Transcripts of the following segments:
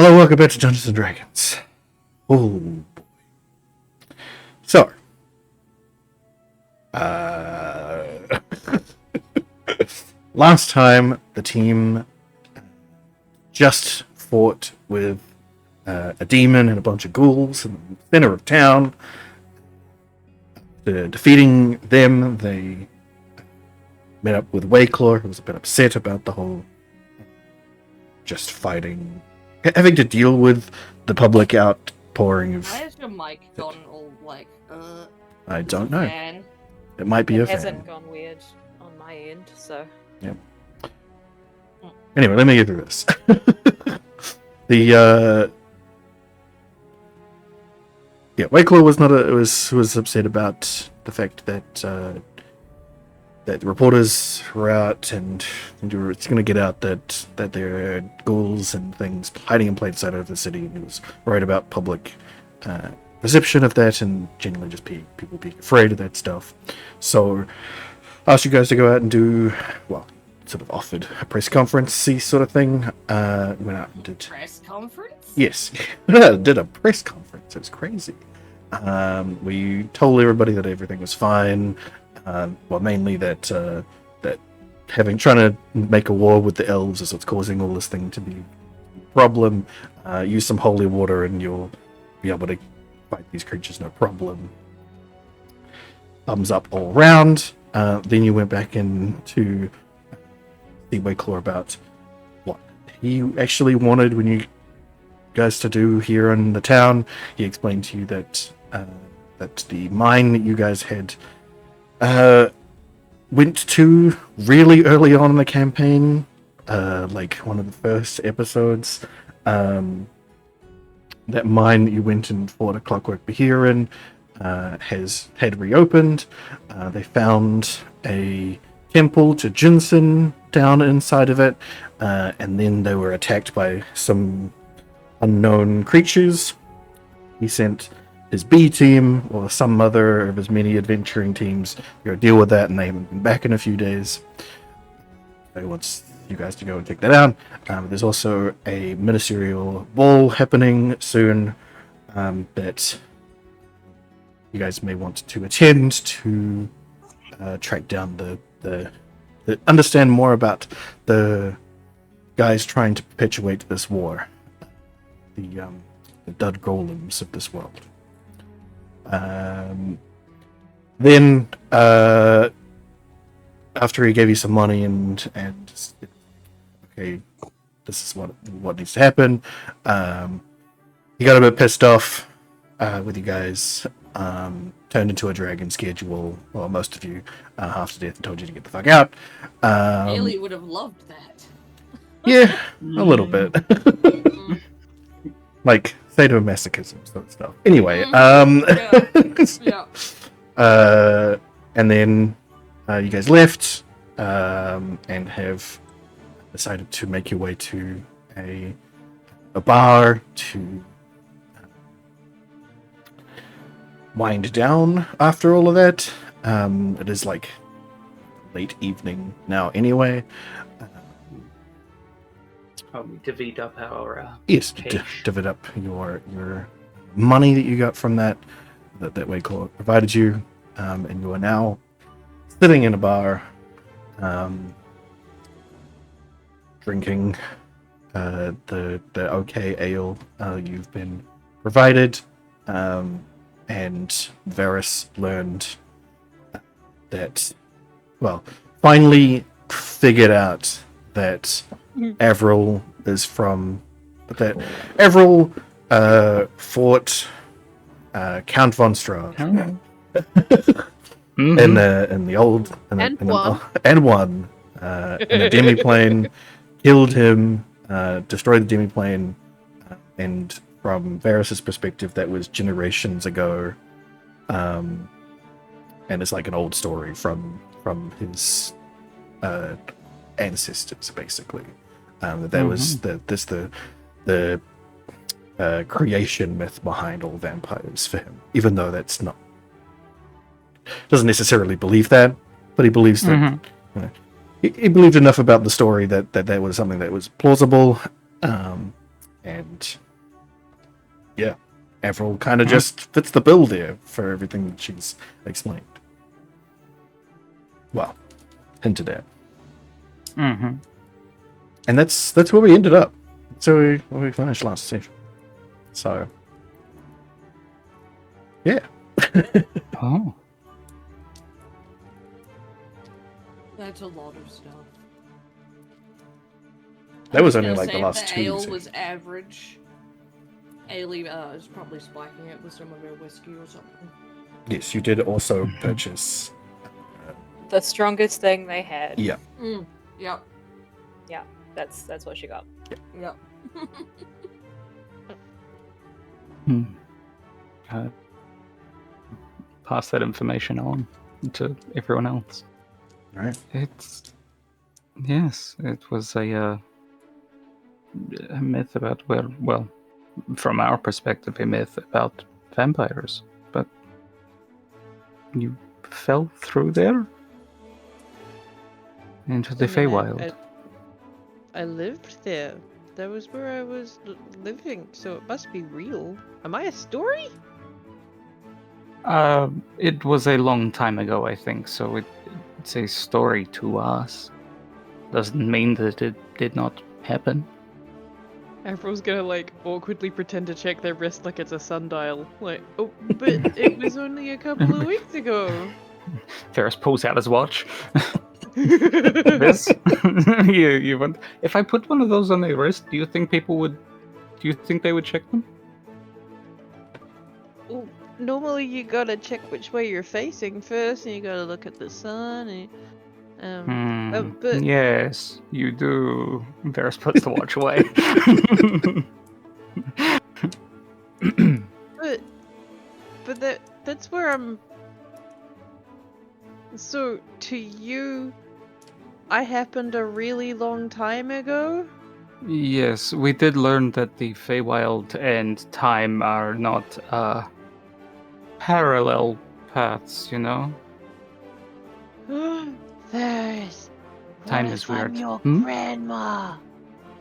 Hello, welcome back to Dungeons and Dragons. Oh boy. So, last time the team just fought with a demon and a bunch of ghouls in the center of town. Defeating them, they met up with Wayclaw, who was a bit upset about the whole just fighting, having to deal with the public outpouring of... Why has your mic gone all like, I don't know. fan? It might be a It fan. hasn't gone weird on my end, so... Yep. Anyway, let me get through this. Wayclaw was upset about the fact that that the reporters were out, and it's going to get out that there are ghouls and things hiding in plain sight over the city. And he was worried about public perception of that, and generally just people being afraid of that stuff. So, asked you guys to go out and do, well, sort of offered a press conference-y sort of thing. Went out and did... Press conference? Yes, did a press conference. It was crazy. We told everybody that everything was fine. Well, mainly that trying to make a war with the elves is what's causing all this thing to be a problem. Use some holy water and you'll be able to fight these creatures, no problem. Thumbs up all round. Then you went back in to see Wayclaw about what he actually wanted when you guys to do here in the town. He explained to you that the mine that you guys had went to really early on in the campaign, like one of the first episodes. That mine that you went and fought a Clockwork Behir in had reopened. They found a temple to Jinsen down inside of it, and then they were attacked by some unknown creatures. He sent his B team, or some other of his many adventuring teams, to go deal with that, and they haven't been back in a few days. He wants you guys to go and check that out. There's also a ministerial ball happening soon that you guys may want to attend to track down the understand more about the guys trying to perpetuate this war, the dud golems of this world. Then after he gave you some money and okay, this is what needs to happen, he got a bit pissed off with you guys, turned into a dragon, scared you all, well, most of you, half to death, and told you to get the fuck out. Haley would have loved that. Yeah, a little bit. Like sadomasochism sort of stuff. Anyway, Yeah. and then you guys left and have decided to make your way to a bar to wind down after all of that. It is like late evening now anyway. We divvied up our Yes, cash. divvy up your money that you got from that Wayclaw provided you, and you are now sitting in a bar, drinking the okay ale you've been provided, and Varys learned that, well, finally figured out that Avril is from that. Avril fought Count von Strahd in the old and won in a demiplane, killed him, destroyed the demiplane, and from Varys' perspective, that was generations ago, and it's like an old story from his ancestors, basically. That was the creation myth behind all vampires for him. Even though that's not, doesn't necessarily believe that, but he believes that. You know, he believed enough about the story that was something that was plausible. And yeah, Avril kind of just fits the bill there for everything that she's explained. Well, hinted at. Mm-hmm. And that's where we ended up. So we finished last session. So yeah. Oh. That's a lot of stuff. That was I only gonna like the say, last if two the ale sessions. was average. Ailey is probably spiking it with some of her whiskey or something. Yes, you did also purchase. The strongest thing they had. Yeah. Yep. Yeah, that's what she got. Yep. Pass that information on to everyone else. Right. Yes, it was a myth about from our perspective, a myth about vampires. But you fell through there into the Feywild. I lived there. That was where I was living, so it must be real. Am I a story? It was a long time ago, I think, so it's a story to us. Doesn't mean that it did not happen. Avril's gonna like awkwardly pretend to check their wrist like it's a sundial. Like, oh, but it was only a couple of weeks ago. Ferris pulls out his watch. This? you want? If I put one of those on their wrist, do you think they would check them? Well, normally you gotta check which way you're facing first, and you gotta look at the sun. But Yes, you do. Ferris puts the watch away. but that's where I'm. So to you, I happened a really long time ago. Yes, we did learn that the Feywild and time are not parallel paths, you know? There's. Time What is if I'm weird. your Hmm? grandma?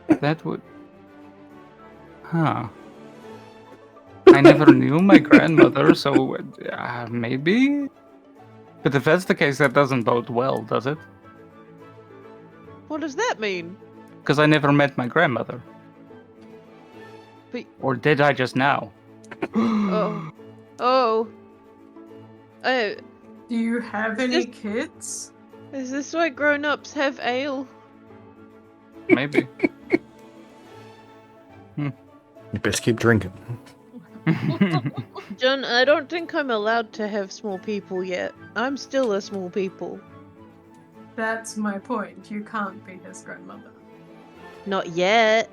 That would... Huh. I never knew my grandmother, so maybe? But if that's the case, that doesn't bode well, does it? What does that mean? Because I never met my grandmother. But- Or did I just now? Oh. Do you have Is any this- kids? Is this why grown-ups have ale? Maybe. You best keep drinking. John, I don't think I'm allowed to have small people yet. I'm still a small people. That's my point. You can't be his grandmother. Not yet.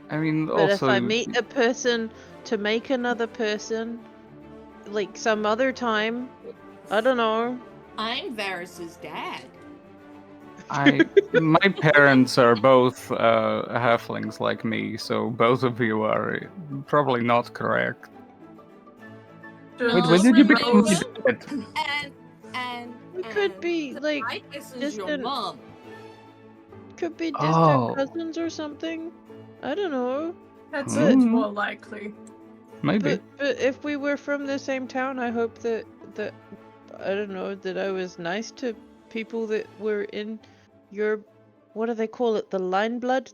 I mean, But also... if I meet a person to make another person, like some other time, I don't know. I'm Varys's dad. My parents are both halflings like me, so both of you are probably not correct. Wait, when did you become my dad? And We could be like I guess is your distant- mom. could be distant Oh. cousins or something. I don't know. That Hmm. seems more likely. Maybe. But if we were from the same town, I hope that I don't know, that I was nice to people that were in your, what do they call it? The line blood?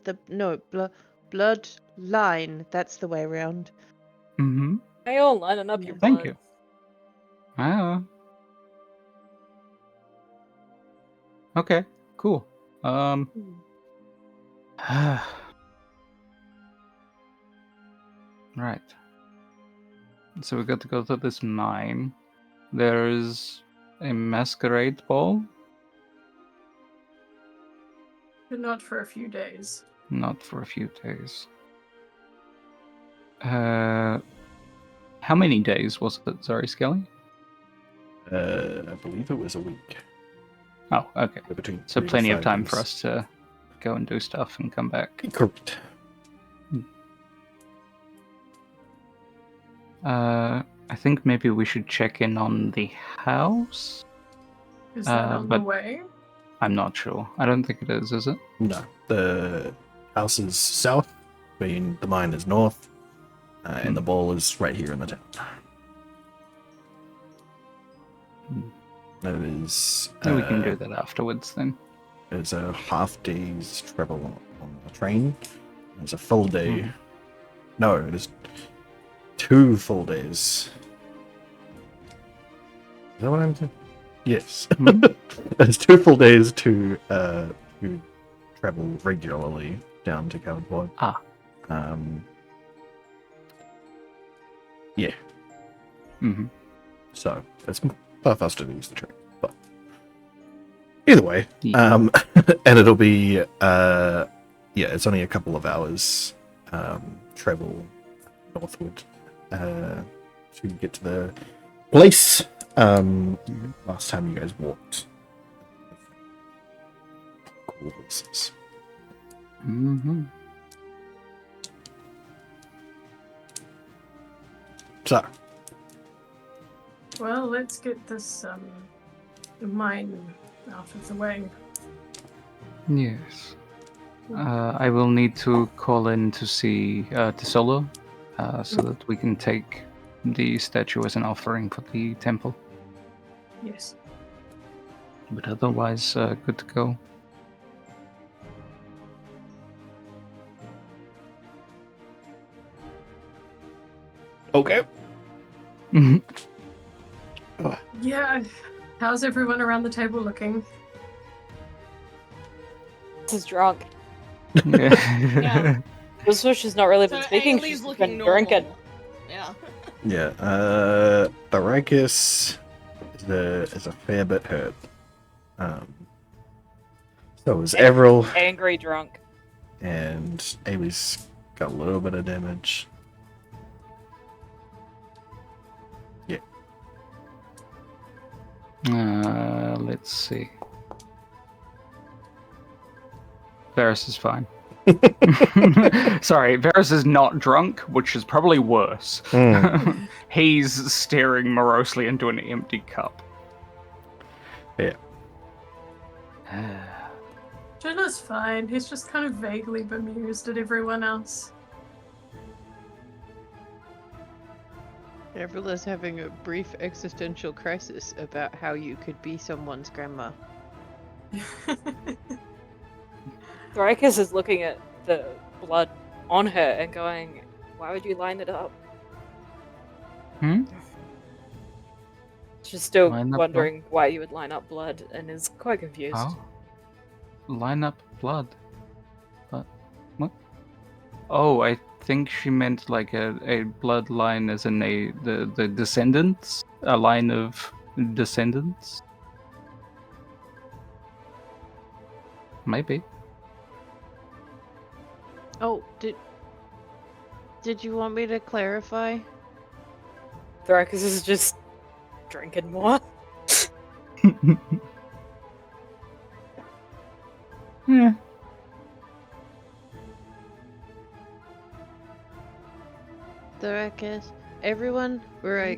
Blood line. That's the way around. Mm-hmm. They all lining up your Thank blood. you. Ah. Okay, cool. Right. So we got to go to this mine. There's a masquerade ball. But not for a few days. Not for a few days. How many days was it? Sorry, Skelly? I believe it was a week. Oh, okay. Between So 3 to plenty of 5 time days. for us to go and do stuff and come back. Correct. I think maybe we should check in on the house. Is that on the but- way? I'm not sure. I don't think it is it? No, the house is south being the mine is north, and the ball is right here in the town. That is. We can do that afterwards then. It's a half day's travel on the train. It's a full day. No, it is 2 full days. Is that what I'm saying? Yes. It's 2 full days to travel regularly down to Cowboy. Yeah. So it's far faster to use the train. But either way, and it'll be it's only a couple of hours travel northward to get to the place. Last time you guys walked. Cool horses. So. Well, let's get this mine out of the way. Yes. I will need to call in to see Tesolo, so that we can take the statue as an offering for the temple. Yes. But otherwise, good to go. Okay. Yeah. How's everyone around the table looking? This is drunk. Yeah. She's not really been So speaking. Ailey's She's looking been normal. drinking. Yeah. Yeah. Baracus is a fair bit hurt. So is Avril, Angry drunk. and Ailey's got a little bit of damage. Yeah. Let's see. Varus is fine. Sorry, Varus is not drunk, which is probably worse. He's staring morosely into an empty cup. Yeah. Jenna's fine. He's just kind of vaguely bemused at everyone else. Avril is having a brief existential crisis about how you could be someone's grandma. Thoricus is looking at the blood on her and going, why would you line it up? She's still Line up wondering why you would line up blood and is quite confused. Oh. Line up blood. But what? Oh, I think she meant like a bloodline as in the descendants? A line of descendants? Maybe. Oh, did you want me to clarify? Thoricus is just drinking more. Yeah. Thoracus, everyone where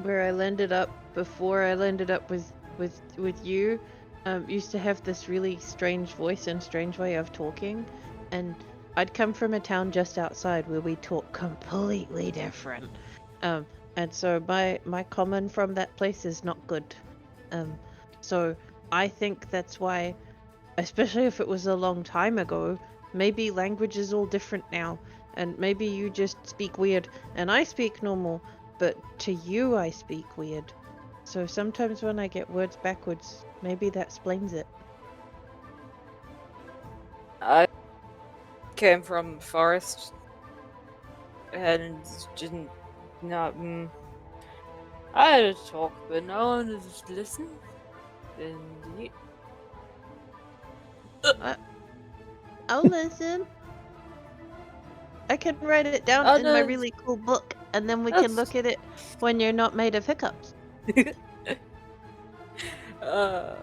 I landed up before I landed up with you, used to have this really strange voice and strange way of talking, and I'd come from a town just outside where we talk completely different, and so my common from that place is not good, so I think that's why, especially if it was a long time ago, maybe language is all different now. And maybe you just speak weird, and I speak normal, but to you I speak weird. So sometimes when I get words backwards, maybe that explains it. I came from forest and didn't not. I had to talk, but no one would just listen. And I'll listen. I can write it down in my really cool book, and then we can look at it when you're not made of hiccups. I'm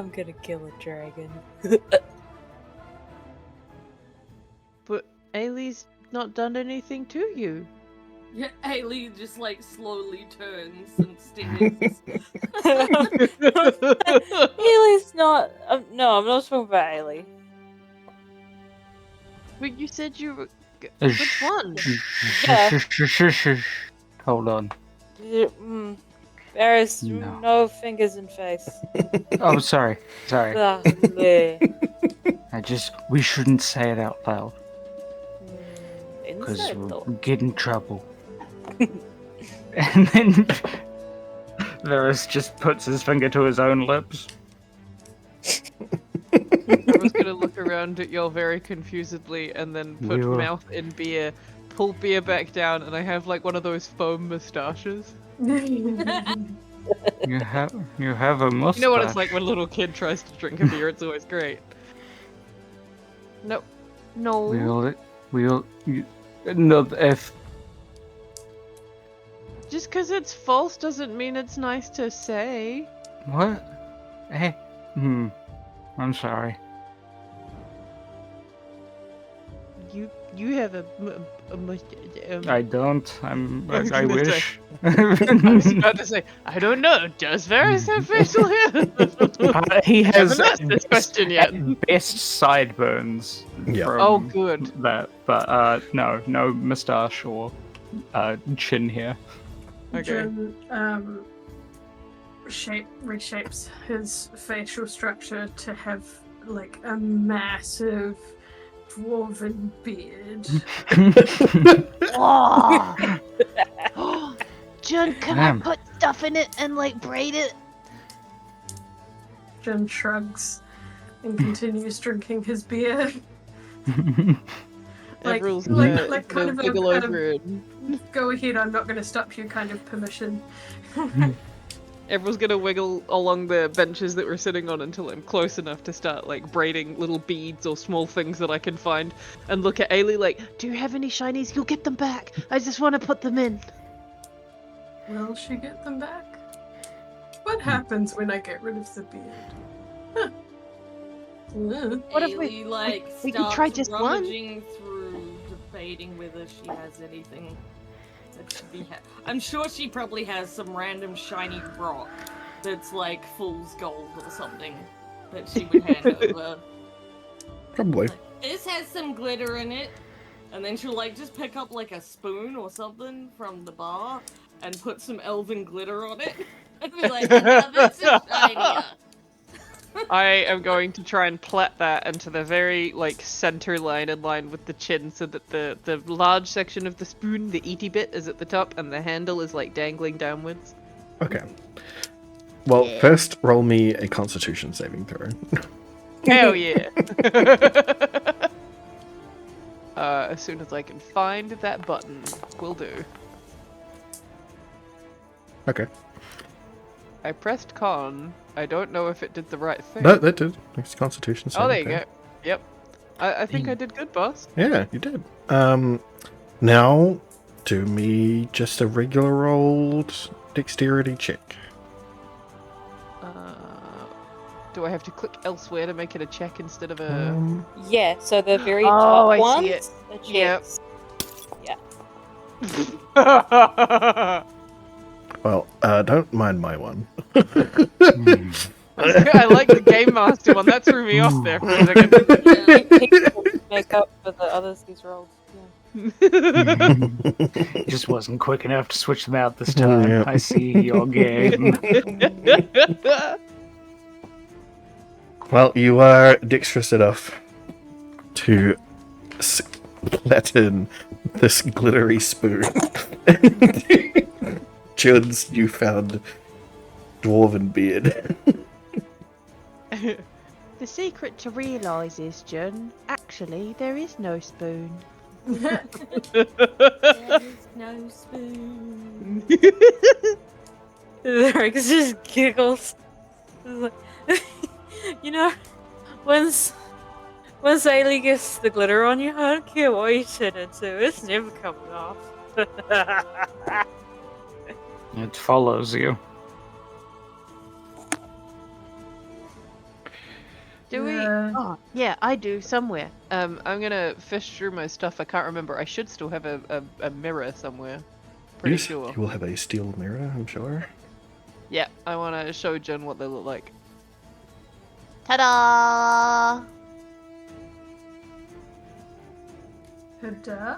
gonna kill a dragon. But Ailey's not done anything to you. Yeah, Ailey just like slowly turns and stares. Ailey's not. No, I'm not talking about Ailey. But you said you were. Which one? Yeah. Hold on. There is No. no fingers in face. Oh, sorry. Sorry. Lovely. We shouldn't say it out loud. Because Inside we'll though. get in trouble. And then Varys just puts his finger to his own lips. I was gonna look around at y'all very confusedly and then put We were- mouth in beer, pull beer back down, and I have like one of those foam moustaches. You have a mustache. You know what it's like when a little kid tries to drink a beer, it's always great. No. No. No, if Just because it's false doesn't mean it's nice to say. what? Hey, I'm sorry. You have a I don't. I was gonna wish. I was about to say, I don't know. Does Varys have facial hair? He has Haven't asked this question yet. at best sideburns. Yeah. from Oh, good. That, but no mustache or chin hair. Okay. Jin reshapes his facial structure to have like a massive dwarven beard. Oh. John, can Damn. I put stuff in it and like braid it? Jin shrugs and continues drinking his beer. Like, Everill's like, gonna like kind of a wiggle kind over it. go ahead, I'm not going to stop you kind of permission. Everyone's gonna wiggle along the benches that we're sitting on until I'm close enough to start like braiding little beads or small things that I can find, and look at Ailey like, "Do you have any shinies? You'll get them back. I just want to put them in." Will she get them back? What happens when I get rid of the beard? Huh. What if we we can starts try just one? rummaging through, debating whether she has anything that should be. I'm sure she probably has some random shiny rock that's like fool's gold or something that she would hand over. Probably. Like, this has some glitter in it, and then she'll like just pick up like a spoon or something from the bar and put some elven glitter on it, and be like, "Now this is shinier." I am going to try and plait that into the very like center line in line with the chin, so that the large section of the spoon, the eaty bit, is at the top, and the handle is like dangling downwards. Okay. Well, first roll me a Constitution saving throw. Hell yeah! As soon as I can find that button, will do. Okay. I pressed con. I don't know if it did the right thing. No, that did. It's Constitution saving. Oh, there you throw. go. Yep. I think I did good, boss. Yeah, you did. Now do me just a regular old dexterity check. Do I have to click elsewhere to make it a check instead of a? Yeah, so the very Oh, top I ones see it. are Yep. checks. Well, don't mind my one. I like the Game Master one. That threw me off there for a second. People make up for the others he's rolled. Yeah. Just wasn't quick enough to switch them out this time. Yeah. I see your game. Well, you are dexterous enough to flatten this glittery spoon. Jun's newfound dwarven beard. The secret to realise is, Jun, actually, there is no spoon. There is no spoon. Rex just giggles. He's like, you know, once Ailey gets the glitter on you, I don't care what you turn into, it's never coming off. It follows you. Do we? Oh, yeah, I do somewhere. I'm gonna fish through my stuff. I can't remember. I should still have a mirror somewhere. Pretty Yes, sure. you will have a steel mirror, I'm sure. Yeah, I want to show Jen what they look like. Ta-da! Tada.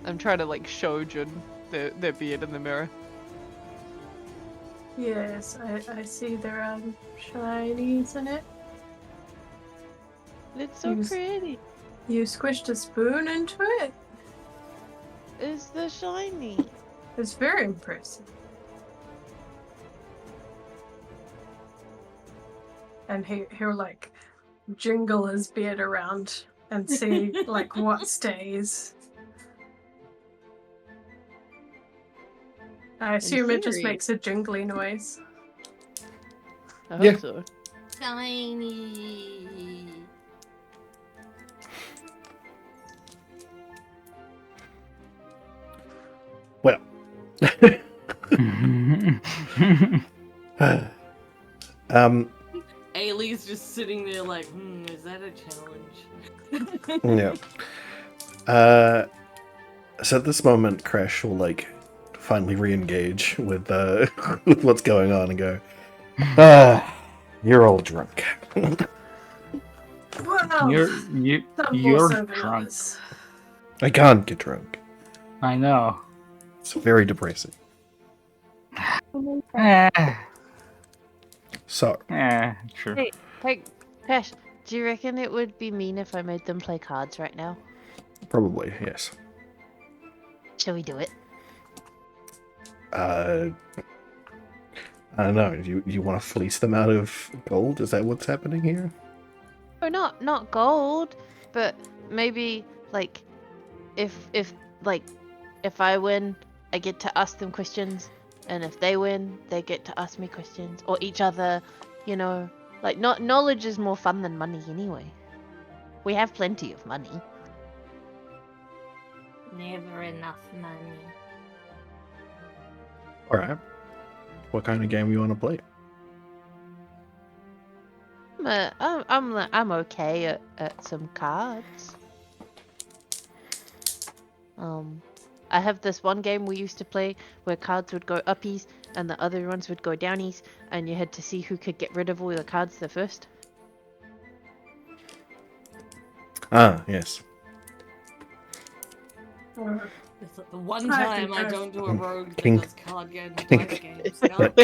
I'm trying to like show Jun their beard in the mirror. Yes, I see there are shinies in it. It's so Use- pretty. You squished a spoon into it? It's the shiny. It's very impressive. And he'll like jingle his beard around and see like what stays. I assume it just theory. makes a jingly noise. I Yeah. hope so. Shiny. Well. Ailey's just sitting there like, is that a challenge? Yeah. So at this moment, Crash will like finally re-engage with with what's going on and go, you're all drunk. Well, You're some you're more so than drunk. others. I can't get drunk. I know. It's very depressing. So, Sure. Hey, Crash, do you reckon it would be mean if I made them play cards right now? probably, yes. Shall we do it? I don't know. You want to fleece them out of gold? Is that what's happening here? Or not gold, but maybe like if I win, I get to ask them questions, and if they win, they get to ask me questions, or each other. You know, like knowledge is more fun than money anyway. We have plenty of money. Never enough money. All right. What kind of game you want to play? I'm okay at some cards. I have this one game we used to play where cards would go uppies and the other ones would go downies, and you had to see who could get rid of all the cards the first. Ah, yes. It's like the one I time I think don't do a rogue that King- does card game dice games. Like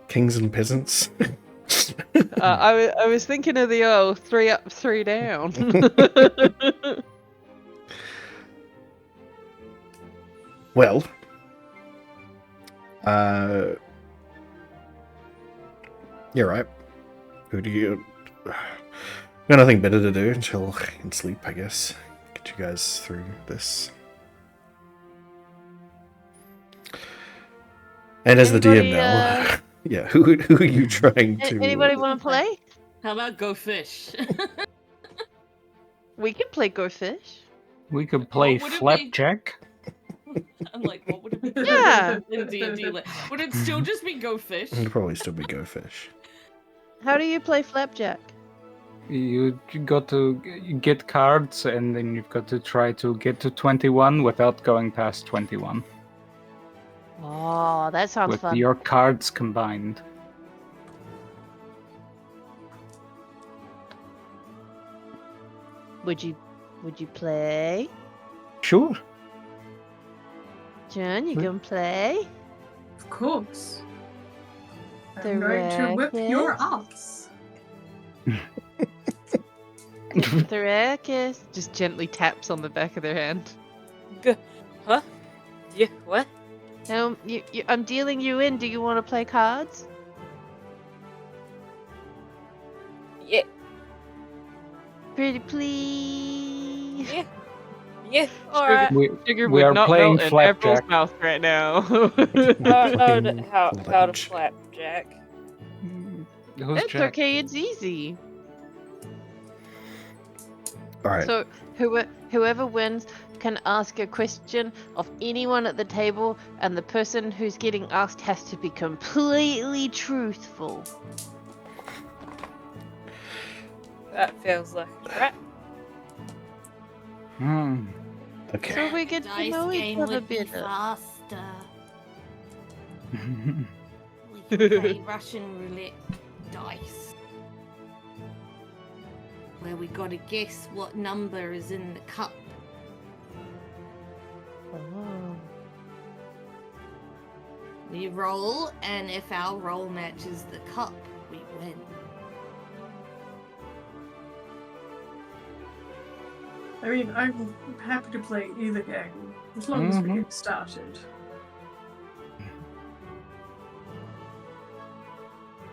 kings and peasants. I was thinking of the 3 up, 3 down. Well, you're right. Who do you? Got nothing better to do until I can sleep, I guess. Get you guys through this. And as the DM Anybody, now, yeah. Who are you trying to? Anybody want to play? How about go fish? We can play Go Fish. We could play would it be? flapjack. I'm like, what would it be? Yeah. In D&D, would it still just be go fish? It'd probably still be Go Fish. How do you play Flapjack? You got to get cards, and then you've got to try to get to 21 without going past 21 Oh, that sounds with fun. your cards combined. Would you play? Sure. John, you gonna play? Of course. The I'm going to whip your racket? ass. The Ruckus just gently taps on the back of their hand. Huh? Yeah, what? I'm dealing you in. Do you want to play cards? Yeah, Pretty please. yeah, yeah. Alright. Sugar We are would not playing melt in April's flapjack. mouth right now. How to Fudge. flapjack? Who's That's Jack? okay. It's easy. All right. So whoever wins can ask a question of anyone at the table, and the person who's getting asked has to be completely truthful. That feels like a trap. Okay. So we get to Dice know each game other would be better. faster. We can play Russian roulette dice. where we gotta guess what number is in the cup. Oh. We roll, and if our roll matches the cup, we win. I mean, I'm happy to play either game, as long as we Mhm. get started.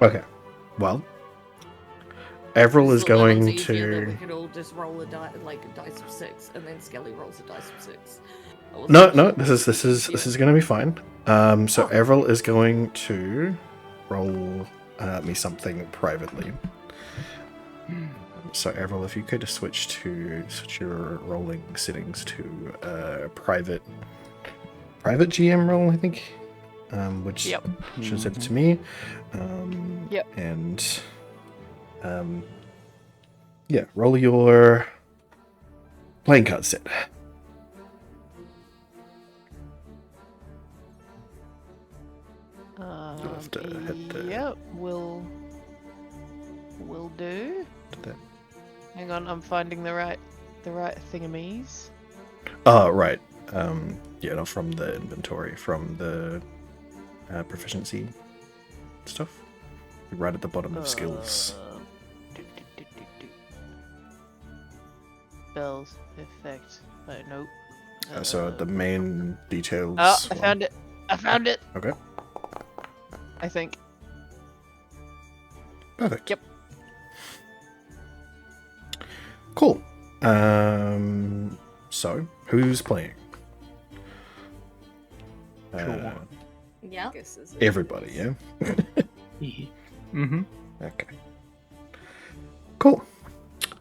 Okay. Well, Avril is Just thought that going was easier that to. we could all just roll a dice of 6, and then Skelly rolls a dice of 6. I wasn't No, sure. this is going to be fine. So Oh. Avril is going to roll me something privately. So Avril, if you could switch your rolling settings to private GM roll, I think, which Yep. should send it to me. Yep. And yeah, roll your playing card set. have to hit the- Yep, will do. That. Hang on, I'm finding the right thingamies. Oh, right. Yeah, not from the inventory, from the proficiency stuff. Right at the bottom of skills. Spells, effect. Nope. So the main details. Oh, I one. found it. I found it. Okay. I think. Perfect. Yep. Cool. So who's playing? Yeah. Everybody, yeah. Mm-hmm. Okay. Cool.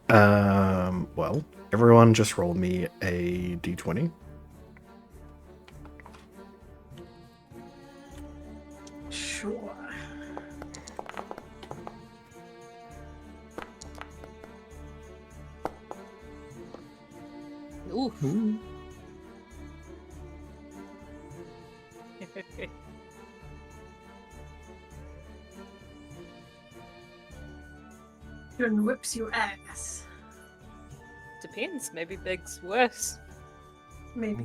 Well, everyone just roll me a d20. Sure. Oof. Gonna whips your ass. Depends. Maybe big's worse. Maybe.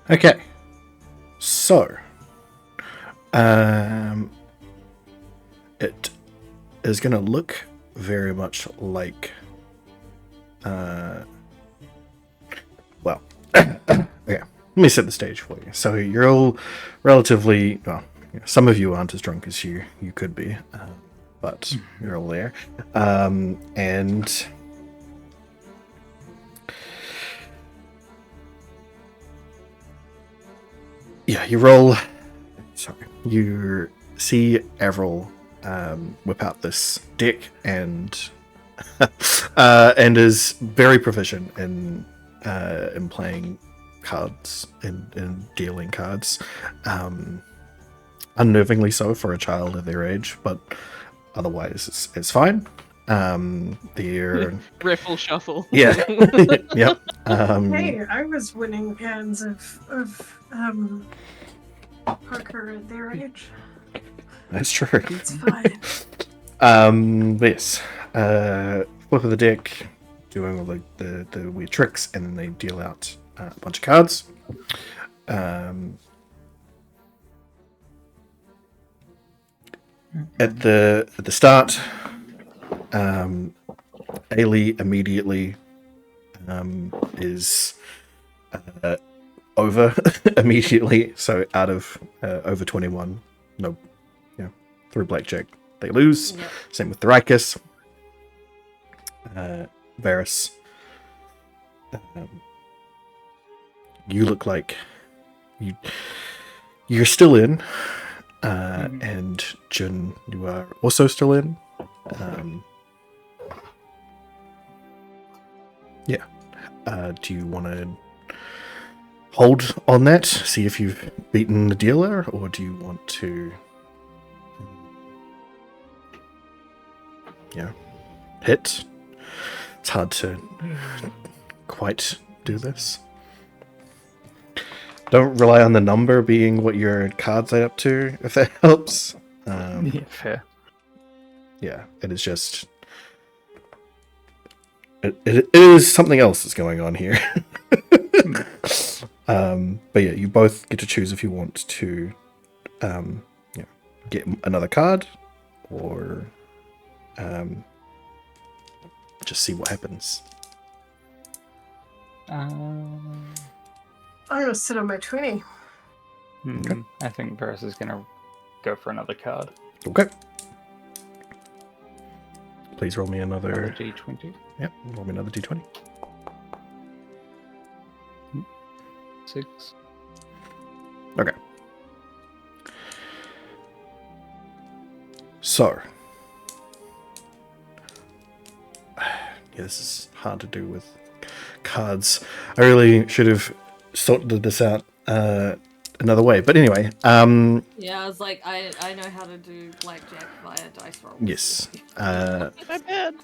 Okay. So, it is going to look very much like, well, okay. Let me set the stage for you. So you're all relatively, well, some of you aren't as drunk as you could be, but you're all there, and. Yeah, you roll. Sorry, you see Avril whip out this deck and and is very proficient in playing cards in dealing cards. Unnervingly so for a child of their age, but otherwise it's fine. They're Riffle shuffle. yeah, yep. Hey, I was winning hands of Parker at their age. That's true. It's fine. Yes. Flip of the deck, doing all the weird tricks, and then they deal out a bunch of cards. At the start, Ailey immediately is over immediately, so out of over 21. No, yeah, through blackjack they lose. Yep. Same with Thrykus. Varys. You look like you're still in, and Jin, you are also still in. Yeah. Do you want to hold on that, see if you've beaten the dealer, or do you want to, hit? It's hard to quite do this. Don't rely on the number being what your cards add up to, if that helps. Yeah, fair. Yeah, it is just. It is something else that's going on here. But yeah, you both get to choose if you want to get another card or just see what happens. I'm gonna sit on my 20. I think Varus is gonna go for another card. Okay. Please roll me Another another. D20. Yep, roll me another d20. 6. Okay. So. Yeah, this is hard to do with cards. I really should have sorted this out another way. But anyway, Yeah, I was like, I know how to do blackjack via dice rolls. yes. My bad.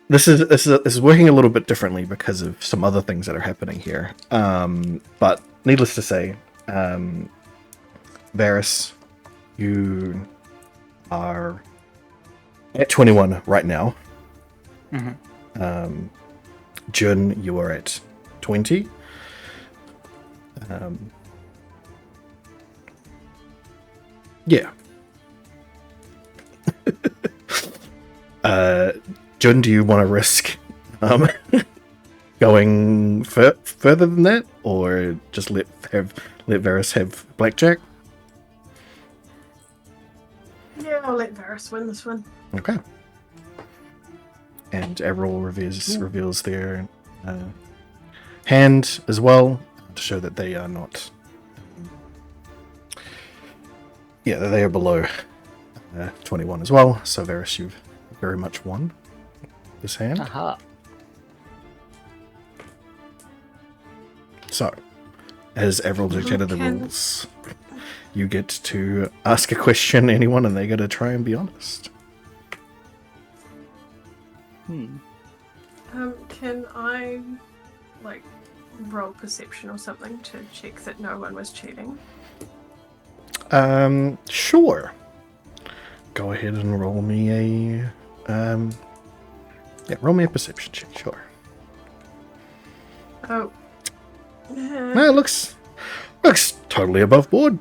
This is working a little bit differently because of some other things that are happening here. But needless to say, Varus, you are at 21 right now. Jun, you are at 20. Yeah. Jun, do you want to risk going further than that, or just let Varus have blackjack? Yeah, I'll let Varus win this one. Okay. And Avril reveals their hand as well to show that they are not. Yeah, that they are below 21 as well. So Varus, you've very much won this hand. Aha. So, as Avril dictated the rules, you get to ask a question to anyone, and they got to try and be honest. Can I, like, roll perception or something to check that no one was cheating? Sure. Go ahead and roll me a roll me a perception check. Sure. Oh. No, it looks totally above board.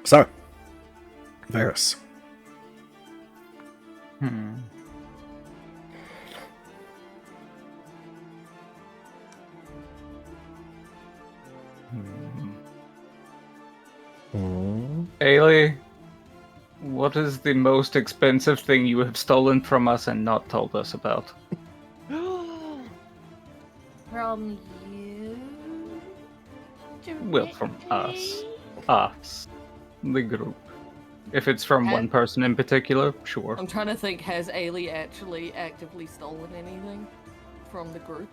So, Varus. Ailey, what is the most expensive thing you have stolen from us and not told us about? From you? Well, from us. directly? Us. The group. If it's from one person in particular, sure. I'm trying to think, has Ailey actually actively stolen anything from the group?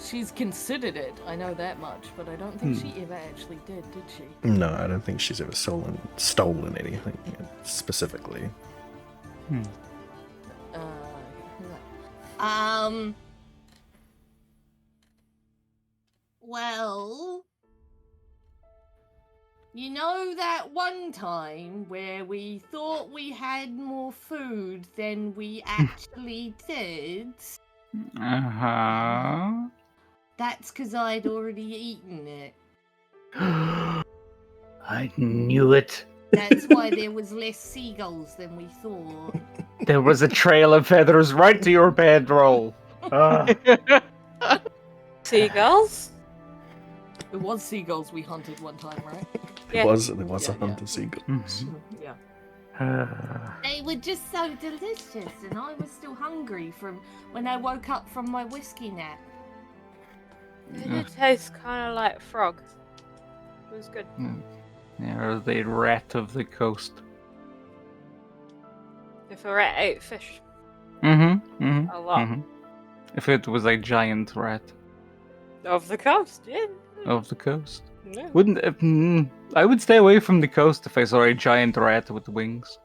She's considered it, I know that much, but I don't think she ever actually did she? No, I don't think she's ever stolen anything specifically. Well, you know that one time where we thought we had more food than we actually did? Uh-huh. That's because I'd already eaten it. I knew it. That's why there was less seagulls than we thought. There was a trail of feathers right to your bedroll. Seagulls? It was seagulls we hunted one time, right? Yeah. There was a hunt of seagulls. Yeah. Uh, They were just so delicious, and I was still hungry from when I woke up from my whiskey nap. It did taste kind of like frog. It was good. You're the rat of the coast. If a rat ate fish, A lot. If it was a giant rat Of the coast, yeah. of the coast. Yeah. I would stay away from the coast if I saw a giant rat with wings.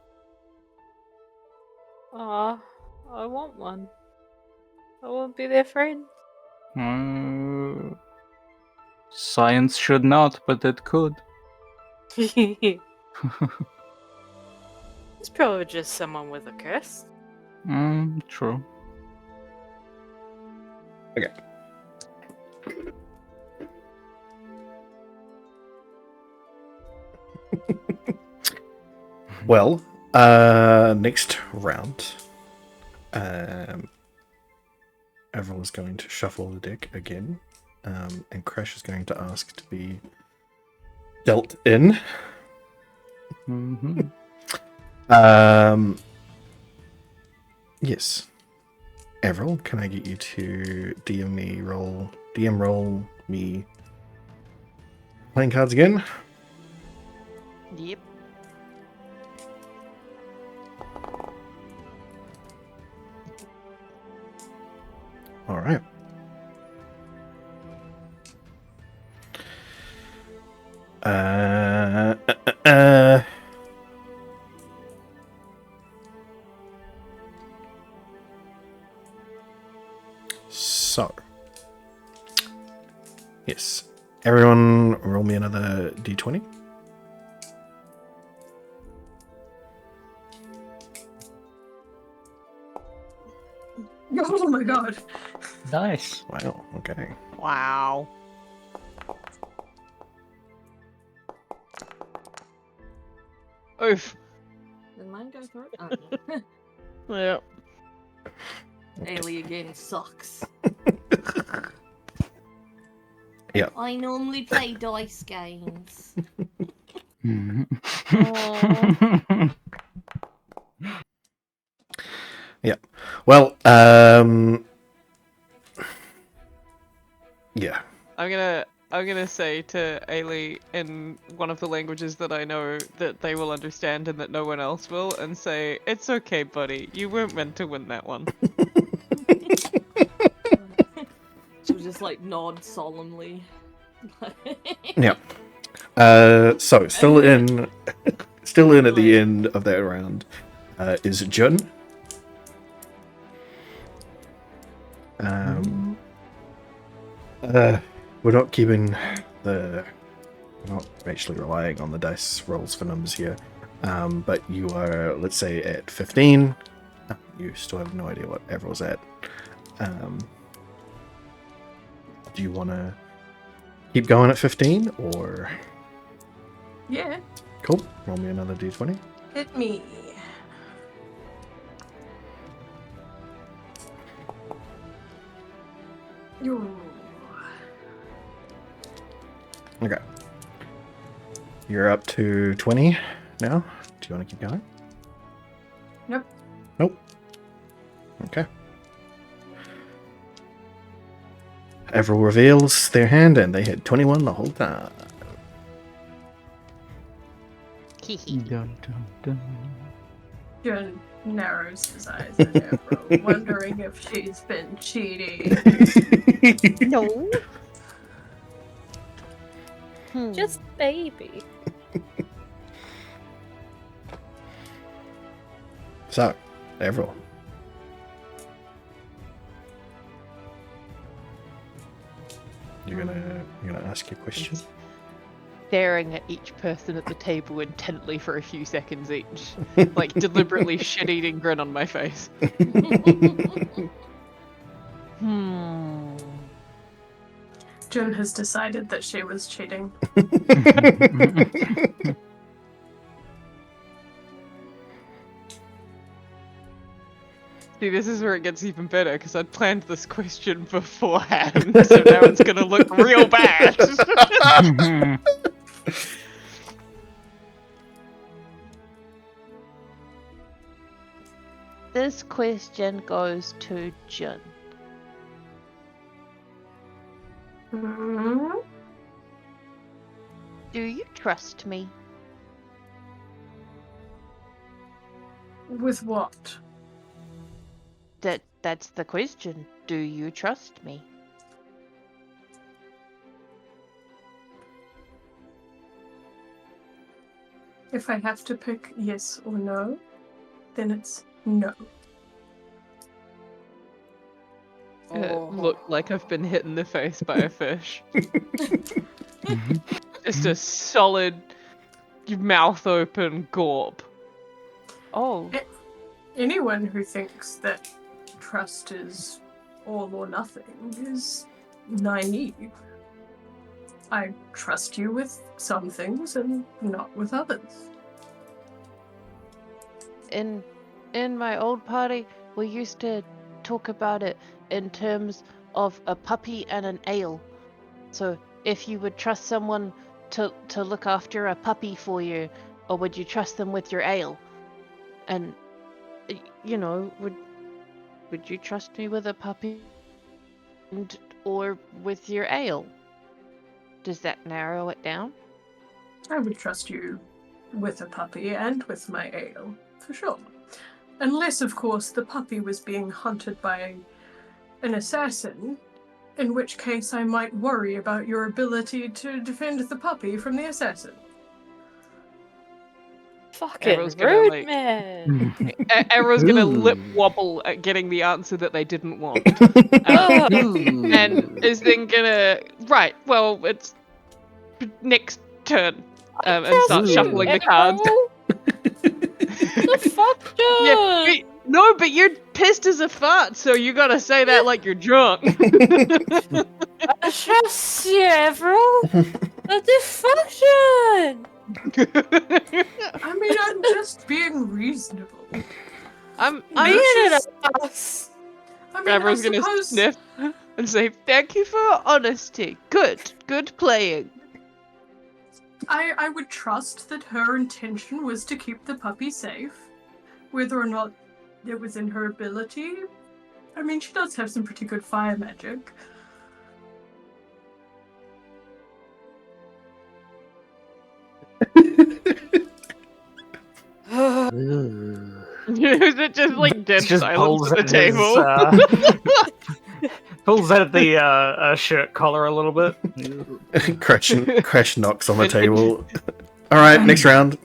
Aw, I want one. I won't be their friend. Science should not, but it could. It's probably just someone with a curse. True. Well, next round, everyone is going to shuffle the deck again, and Crash is going to ask to be dealt in. Yes. Avril, can I get you to DM roll me playing cards again? Yep. All right. So, yes. Everyone, roll me another d20. Oh my god. Nice. Wow. Okay. Wow. Oof. Did mine go through? Oh, Yeah. Ailey again sucks. Yeah. I normally play dice games. Yeah. Well, yeah. I'm gonna say to Ailey in one of the languages that I know that they will understand and that no one else will, and say, "It's okay, buddy. You weren't meant to win that one." She'll just like nod solemnly. Yeah. So still in at the end of that round is Jun. We're not keeping we're not actually relying on the dice rolls for numbers here. But you are, let's say, at 15. You still have no idea what Avril's at. Do you want to keep going at 15 or? Yeah. Cool. Roll me another d20. Hit me. Ooh. Okay. You're up to 20 now. Do you want to keep going? Nope. Nope. Okay. Avril reveals their hand and they had 21 the whole time. Dun, dun, dun. Jun narrows his eyes at Avril, wondering if she's been cheating. No. Just baby. So, Avril. You're gonna ask your question? Staring at each person at the table intently for a few seconds each, like deliberately shit-eating grin on my face. Jun has decided that she was cheating. See, this is where it gets even better, because I'd planned this question beforehand, so now it's gonna look real bad. This question goes to Jun. Hmm? Do you trust me? With what? That's the question. Do you trust me? If I have to pick yes or no, then it's no. look like I've been hit in the face by a fish. Just a solid, mouth open gorp. Oh. Anyone who thinks that trust is all or nothing is naive. I trust you with some things and not with others. In my old party, we used to talk about it in terms of a puppy and an ale. So if you would trust someone to look after a puppy for you, or would you trust them with your ale? And you know, would you trust me with a puppy or with your ale? Does that narrow it down? I would trust you with a puppy and with my ale, for sure. Unless, of course, the puppy was being hunted by an assassin, in which case I might worry about your ability to defend the puppy from the assassin. Fucking Arrow's gonna, rude, like- man. Arrow's gonna lip Ooh. wobble at getting the answer that they didn't want. Oh, And is then gonna right. Well, it's next turn, and start trust shuffling you, the cards. April. The fuck, Yeah, dude? no, but you're pissed as a fart, so you gotta say that like you're drunk. I trust you, April. The dysfunction. I mean, I'm just being reasonable. I'm Being just- an ass. I mean, Everyone's I gonna suppose... sniff and say, "Thank you for your honesty. Good playing." I would trust that her intention was to keep the puppy safe. Whether or not it was in her ability. I mean, she does have some pretty good fire magic. Ooh. Is it just like dead Just silence pulls at the at his, table? pulls at the shirt collar a little bit. Crash knocks on the table. All right, next round.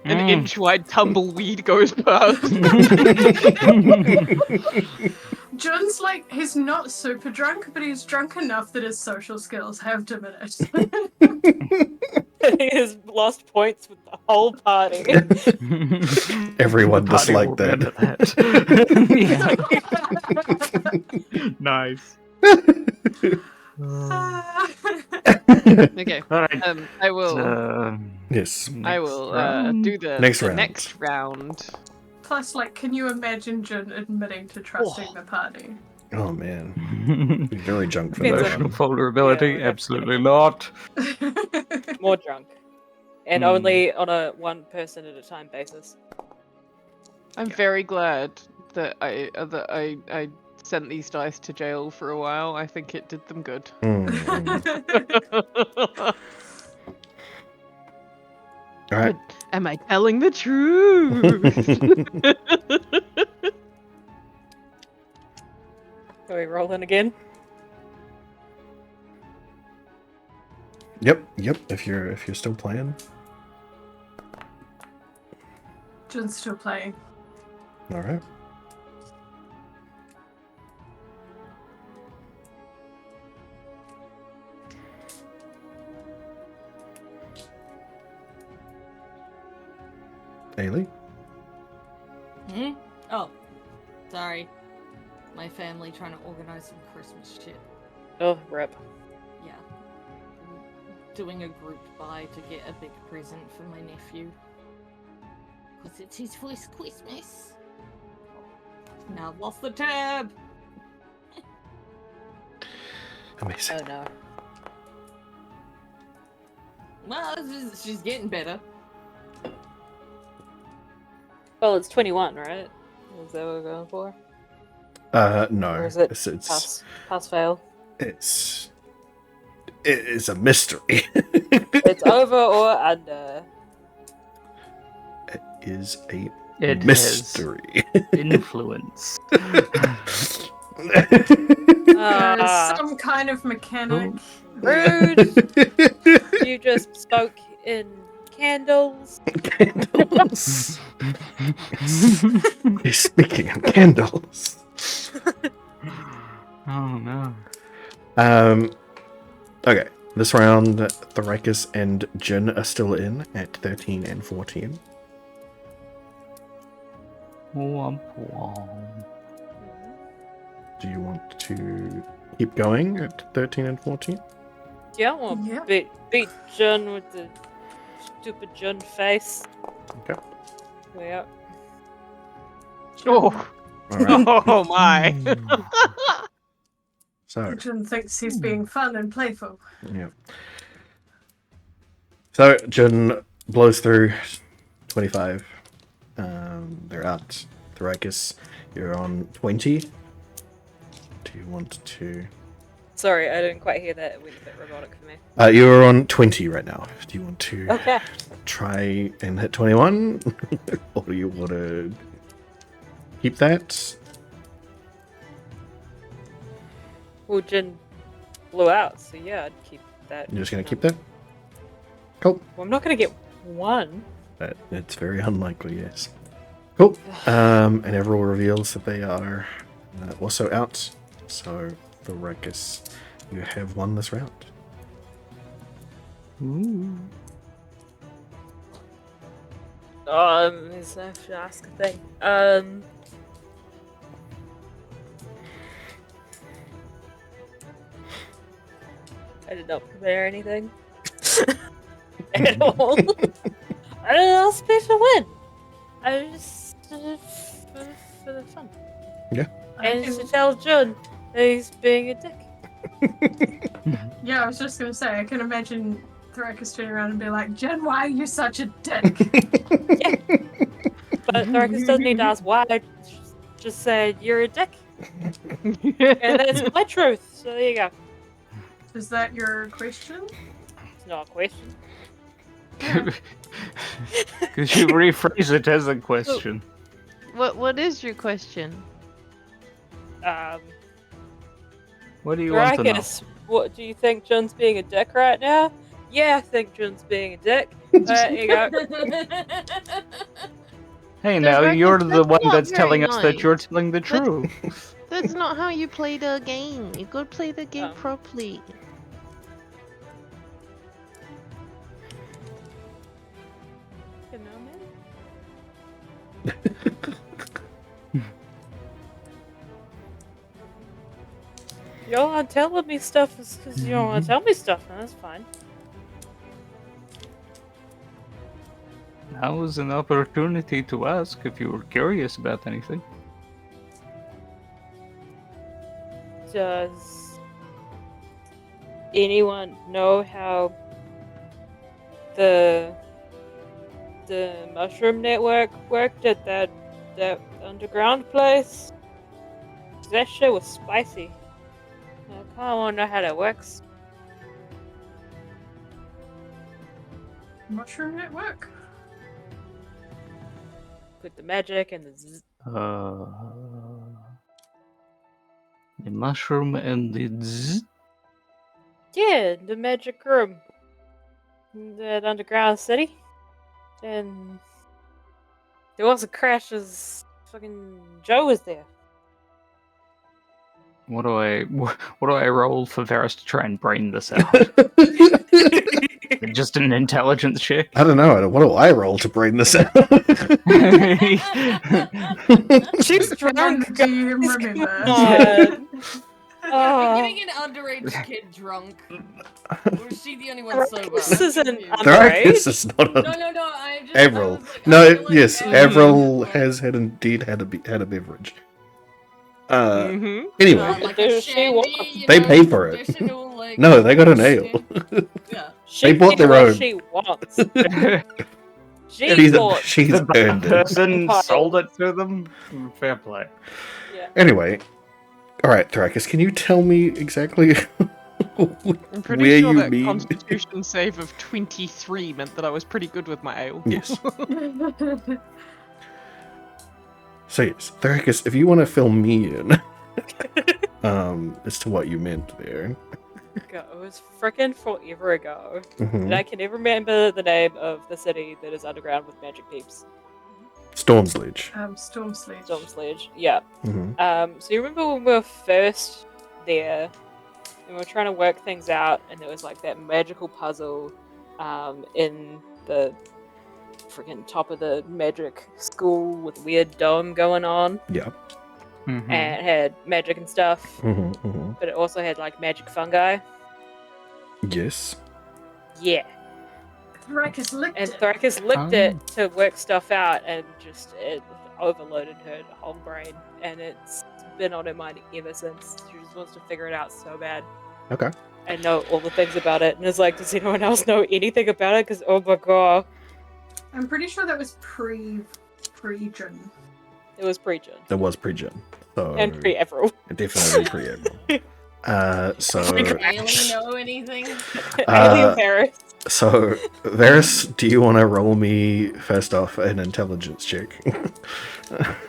An inch-wide tumbleweed goes past. John's like, he's not super drunk, but he's drunk enough that his social skills have diminished. He has lost points with the whole party. Everyone The party disliked will that. remember that. Yeah. Nice. Okay. All right. I will. Yes. I will do the Next the round. next round. Plus, like, can you imagine Jun admitting to trusting the party? Oh man, be very drunk for that Emotional one. vulnerability? Yeah, Absolutely not. More drunk. And only on a one person at a time basis. I'm very glad that I sent these dice to jail for a while. I think it did them good. All right. Am I telling the truth? Are we rolling again? Yep. If you're still playing. Jun's still playing. All right. Ailey? Hmm? Oh, sorry. My family trying to organize some Christmas shit. Oh, rip. Yeah. Doing a group buy to get a big present for my nephew. Because it's his first Christmas. Now I've lost the tab! Amazing. Oh no. Well, she's getting better. Well, it's 21, right? Is that what we're going for? No. Or is it It's Pass, fail. it is a mystery. It's over or under. It is a It mystery. has influence. Some kind of mechanic. Rude! You just spoke in candles. Candles. He's speaking of candles. Oh no. Okay. This round, Thoricus and Jin are still in at 13 and 14. Womp womp. Do you want to keep going at 13 and 14? Yeah, I want to Yeah. beat Jun with the stupid Jun face. Okay. Yeah. Oh, All right. oh my! So, Jun thinks he's being fun and playful. yeah. So, Jin blows through 25. They're out. Thoricus, you're on 20. Do you want to... Sorry, I didn't quite hear that. It went a bit robotic for me. You're on 20 right now. Do you want to Okay. try and hit 21? Or do you want to keep that? Well, Jin blew out, so yeah, I'd keep that. You're just going to keep that? Cool. Well, I'm not going to get one. It's very unlikely, yes. Cool. And Everall reveals that they are also out. So, Thoricus, you have won this round. Ooh. I should ask a thing. I did not prepare anything at all. I don't know special win. I just did it for the fun. And to tell Jun that he's being a dick. Yeah, I was just gonna say, I can imagine Thoricus turning around and be like, Jen, why are you such a dick? But Thoricus doesn't need to ask why. I just said you're a dick, and that's my truth. So there you go. Is that your question? It's not a question. Could you rephrase it as a question? What is your question? What do you want to know? Thoricus, what do you think Jun's being a dick right now? Yeah, I think Jun's being a dick. There you go. Hey, now Thoricus, you're the that's one not that's very telling us that nice. you're telling the truth. That's not how you play the game. You gotta play the game Oh. properly. You know, man. Y'all aren't telling me stuff is because you don't want to tell me stuff, and that's fine. Now is an opportunity to ask if you were curious about anything. Does anyone know how the mushroom network worked at that underground place? 'Cause that shit was spicy. I kind of want to know how that works. Mushroom network? With the magic and the The mushroom and the yeah, the magic room. That underground city. And there was a crash as fucking Joe was there. What do I roll for Varus to try and brain this out? Just an intelligence check? I don't know. What do I roll to brain this out? She's And drunk. do you guys, remember? come on. We're Oh, getting an underage kid drunk. Or is she the only one sober? This isn't Confused. Thoricus is not No, a... no, I just. Avril. I was like, No, I feel like yes, that- Avril has indeed had a beverage. Mm-hmm. Anyway, Like Does a she shandy, want- you They know, paid for it. traditional, like, no, they got an ale. Yeah. she bought can their do what own. She wants. She she's bought. she's earned it. person sold it to them? Fair play. Yeah. Anyway, all right, Thoricus, can you tell me exactly I'm pretty where sure you that mean? Constitution save of 23 meant that I was pretty good with my ale. Yes. So yes, Thoricus, if you want to fill me in, as to what you meant there. God, it was freaking forever ago. Mhm. And I can never remember the name of the city that is underground with magic peeps. Stormsledge. Storm Sledge. Storm Sledge. Yeah. Mhm. So you remember when we were first there, and we were trying to work things out, and there was like that magical puzzle in the freaking top of the magic school with weird dome going on, Yeah. Mhm. and it had magic and stuff, but it also had like magic fungi. Yes. Yeah. Thrakus licked And it. Thrakus licked it to work stuff out, and just it overloaded her whole brain, and it's been on her mind ever since. She just wants to figure it out so bad. Okay. And know all the things about it, and it's like, does anyone else know anything about it? Because oh my god, I'm pretty sure that was pre-gen. it was pre-gen There was pre-gen. So and pre-Avril. definitely pre-Avril. So Really know anything? Alien Paris. So, Varys, do you want to roll me, first off, an intelligence check?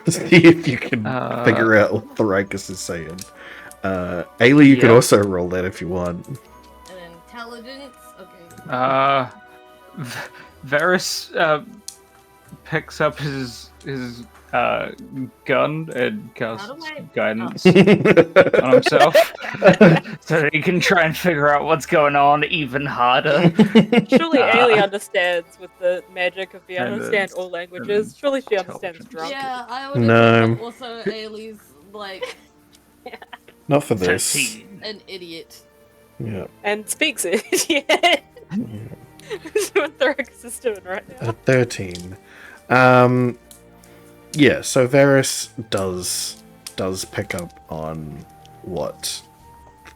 See if you can figure out what Thrakus is saying. Ailey, you can also roll that if you want. An intelligence? Okay. Varys picks up his gun and casts guidance on himself, so that he can try and figure out what's going on even harder. Surely Ailey understands with the magic of being able to And understand all languages. Surely she understands drunk. Yeah, I would No. assume that also Ailey's like Not for this. 13. an idiot. Yeah. And speaks it. Yeah. That's what Thrakus is doing right now. 13. Yeah, so Varys does pick up on what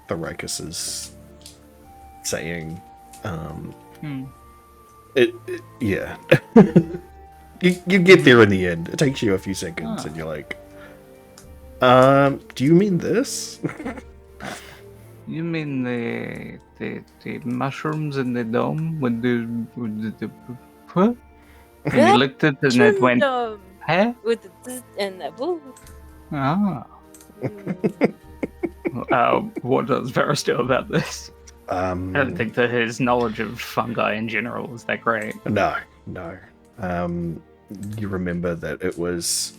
Thrakus is saying. Yeah. you get there in the end. It takes you a few seconds, and you're like, do you mean this? You mean the mushrooms in the dome with the what? And you looked at it and it went, huh? With the and the woo. Ah. What does Varys do about this? I don't think that his knowledge of fungi in general is that great. No. You remember that it was,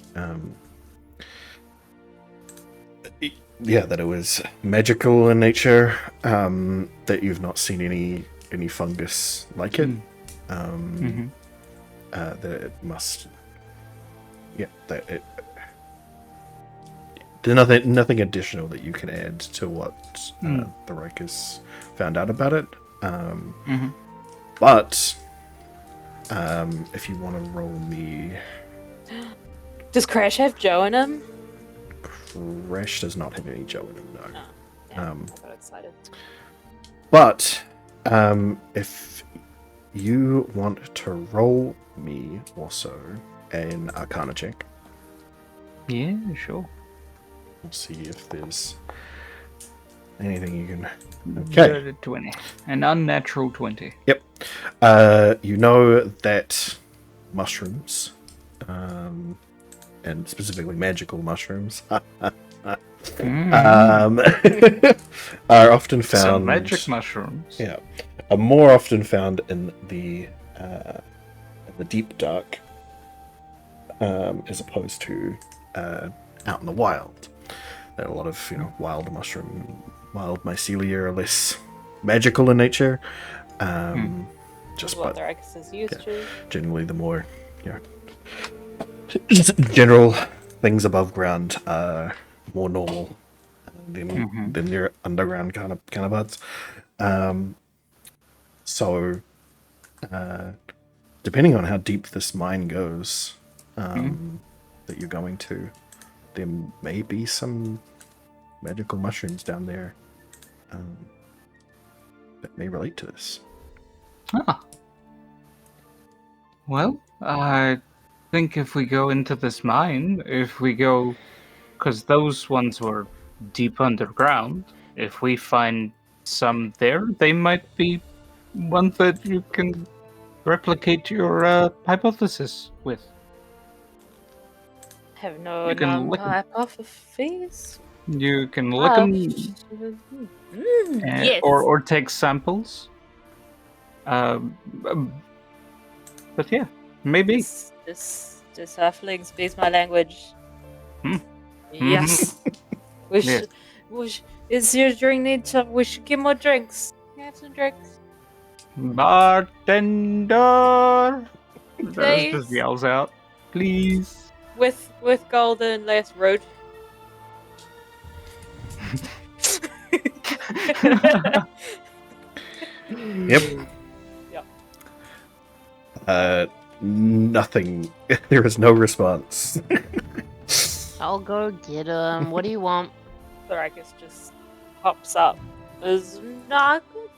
that it was magical in nature. That you've not seen any fungus like it. That it must. Yeah, that it. There's nothing additional that you can add to what Thrakus found out about it. But if you want to roll me, Does Crash have Joe in him? Crash does not have any Joe in him, no. Damn, I got excited. But if you want to roll me also an Arcana check, Yeah, sure. we'll see if there's anything you can. Okay. 20. An unnatural 20. Yep. You know that mushrooms, and specifically magical mushrooms, are often found. So magic mushrooms. Yeah, are more often found in the deep dark, as opposed to out in the wild. There are a lot of wild mycelia are less magical in nature. Just What but Thrakus is used to. generally the more general things above ground are more normal than your underground kind of buds. So depending on how deep this mine goes that you're going to, there may be some magical mushrooms down there that may relate to this. Well, I think if we go into this mine, because those ones were deep underground, if we find some there, they might be ones that you can replicate your hypothesis with. Have no You can lick 'em. hypotheses. You can lick them, Yes. or take samples. But yeah, maybe. This halfling speaks my language. Hmm. Yes. Yeah. Is your drink need some? We should get more drinks. Have some drinks. Bartender! Darius just Please. yells out, please. With golden less rude. Yep. Yep. Nothing. There is no response. I'll go get him. What do you want? Thoracus just pops up. Is not good.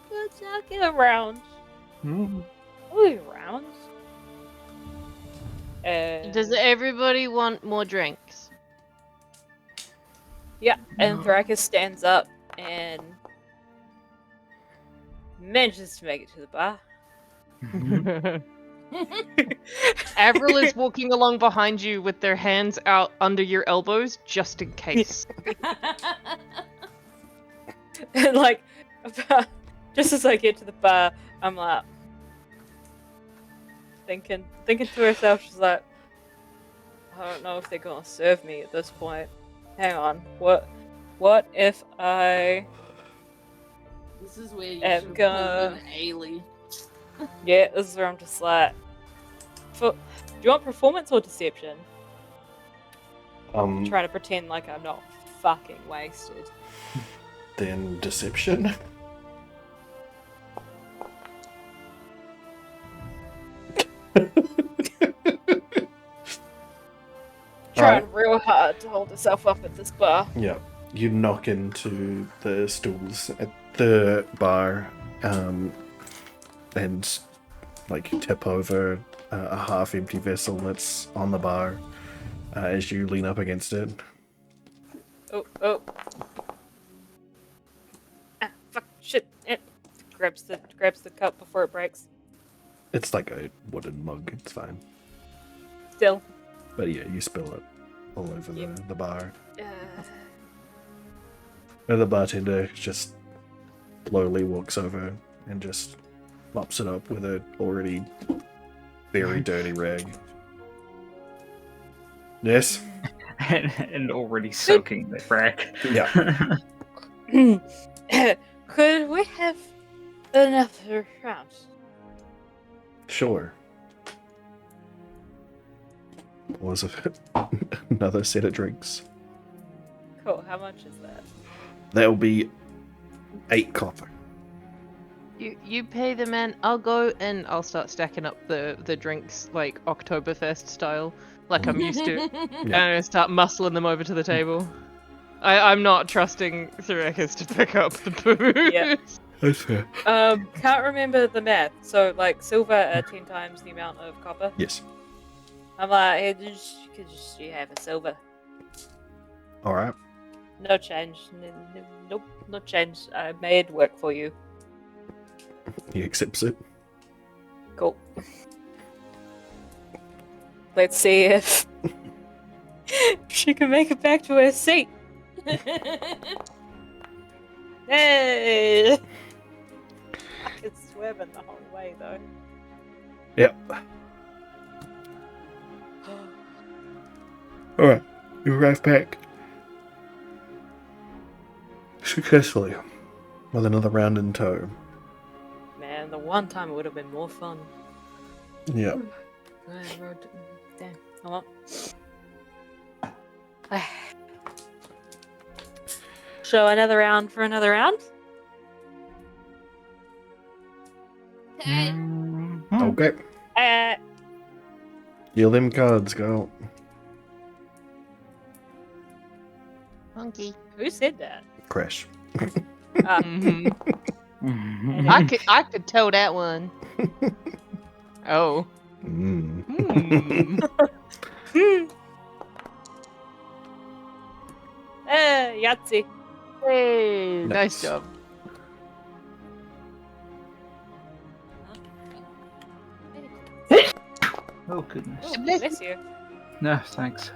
I'll get around. Hmm. I'll be around. And Does everybody want more drinks? yeah, and Thoracus stands up and manages to make it to the bar. Avril is walking along behind you with their hands out under your elbows, just in case. And like, about, just as I get to the bar, I'm like thinking to herself. She's like, I don't know if they're gonna serve me at this point. Hang on, what if I? This is where you I'm should gonna- pull an Ailey. Yeah, this is where I'm just like, do you want performance or deception? Trying to pretend like I'm not fucking wasted. Then deception. Trying real hard to hold herself up at this bar. Yeah, you knock into the stools at the bar, and like tip over a half-empty vessel that's on the bar as you lean up against it. Oh. Ah, fuck, shit. It grabs the cup before it breaks. It's like a wooden mug. It's fine. Still. But yeah, you spill it all over Yep. the bar. Uh, And the bartender just slowly walks over and just mops it up with a already very dirty rag. Yes? and already soaking the crack. Yeah. could we have another round? Sure. Was it another set of drinks? Cool, how much is that? That'll be 8 copper. You pay the man. I'll go and I'll start stacking up the drinks like Oktoberfest style, like I'm used to. And I start muscling them over to the table. I'm not trusting Thoracus to pick up the booze. Yeah. That's fair. Can't remember the math. So like silver at 10 times the amount of copper. Yes. I'm like, hey, could you have a silver? Alright. No change. Nope, no change. I made work for you. He accepts it. Cool. Let's see if she can make it back to her seat. Hey! I could swerving the whole way though. Yep. Alright. You arrive back successfully with another round in tow. Man, the one time it would have been more fun. Yeah. Damn. Come on. So another round for another round? Okay. Deal them cards, go. Monkey. Who said that? Crash. Mm-hmm. I could tell that one. Oh. Yahtzee. Hey, Nice. nice job. Oh, goodness. Oh, bless you. No, thanks.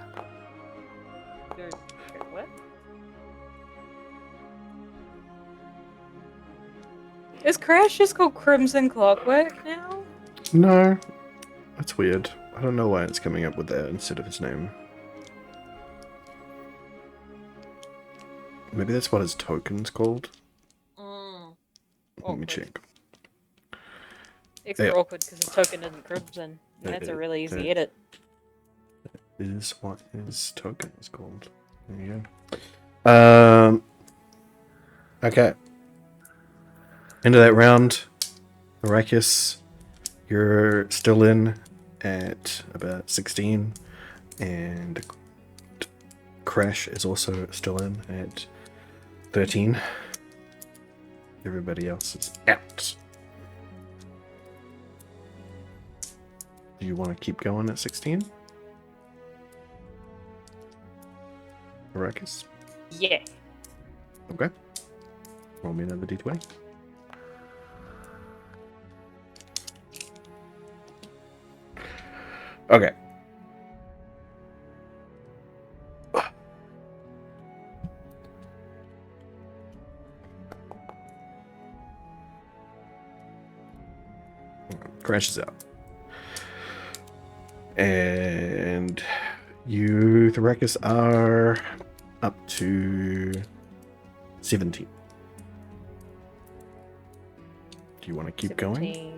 Good. What? Is Crash just called Crimson Clockwork now? No. That's weird. I don't know why it's coming up with that instead of his name. Maybe that's what his token's called. Mm. Let me Awkward. check. Extra Yeah. awkward because his token isn't crimson. And that's a Uh, really easy uh, edit. Is what his token is called. There you go. Okay. End of that round. Arrakis, you're still in at about 16, and Crash is also still in at 13. Everybody else is out. Do you want to keep going at 16? Arrakis? Yeah. Okay. Roll me another d20. Okay. Crashes out. And you, Thrakus, are up to 17. Do you want to keep going? 17.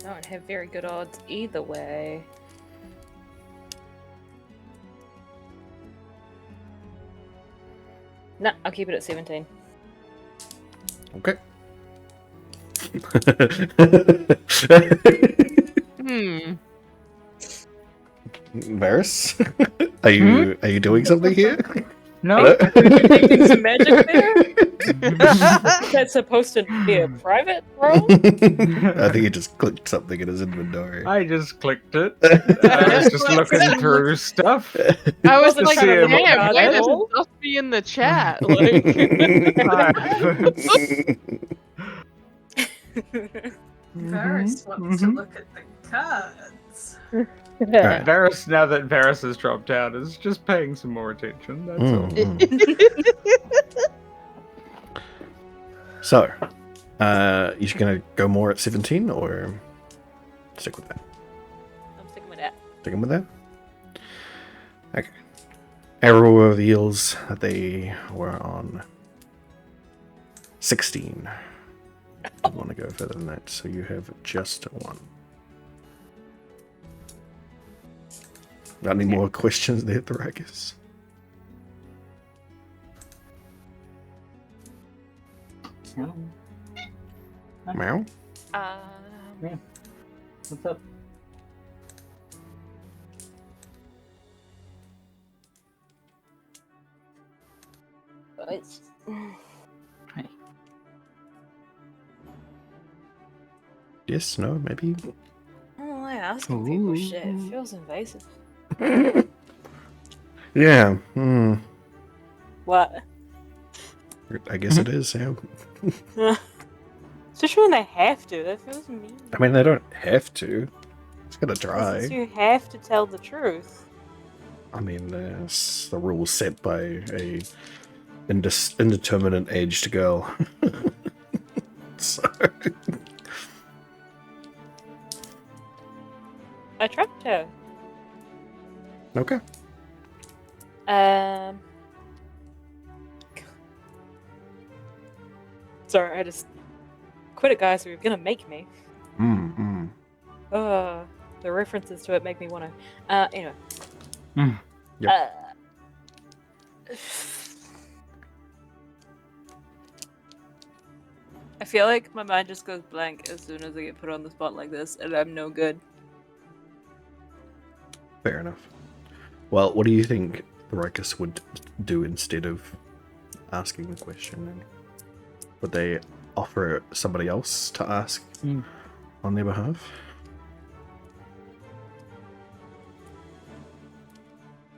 I don't have very good odds either way. No, I'll keep it at 17. Okay. Varys, are you doing something here? No. Detecting some magic there? Is that supposed to be a private roll? I think he just clicked something in his inventory. I just clicked it. I was just looking through stuff. I was Wasn't like, trying to damn, look why at doesn't all. stuff be in the chat? Like, Varys wants to look at the cards. Alright. Varys, now that Varys has dropped out, is just paying some more attention. That's all. So, you just gonna go more at 17 or stick with that? I'm sticking with that. Sticking with that? Okay. Arrow reveals that they were on 16. I want to go further than that, so you have just one. Got any more questions there, Thrakus? Meow? What's up? It's... Yes, no, maybe? I don't like asking people shit. It feels invasive. Yeah, What? I guess it is, yeah. Especially when they have to. That feels mean. I mean, they don't have to. Just gotta Since try. you have to tell the truth. I mean, there's the rules set by a indeterminate aged girl. So... I tried to. Okay. Sorry, I just quit it, guys. You're gonna make me. The references to it make me want to. Anyway. Yep. I feel like my mind just goes blank as soon as I get put on the spot like this, and I'm no good. Fair enough. Well, what do you think Thrakus would do instead of asking the question? Then? Would they offer somebody else to ask on their behalf?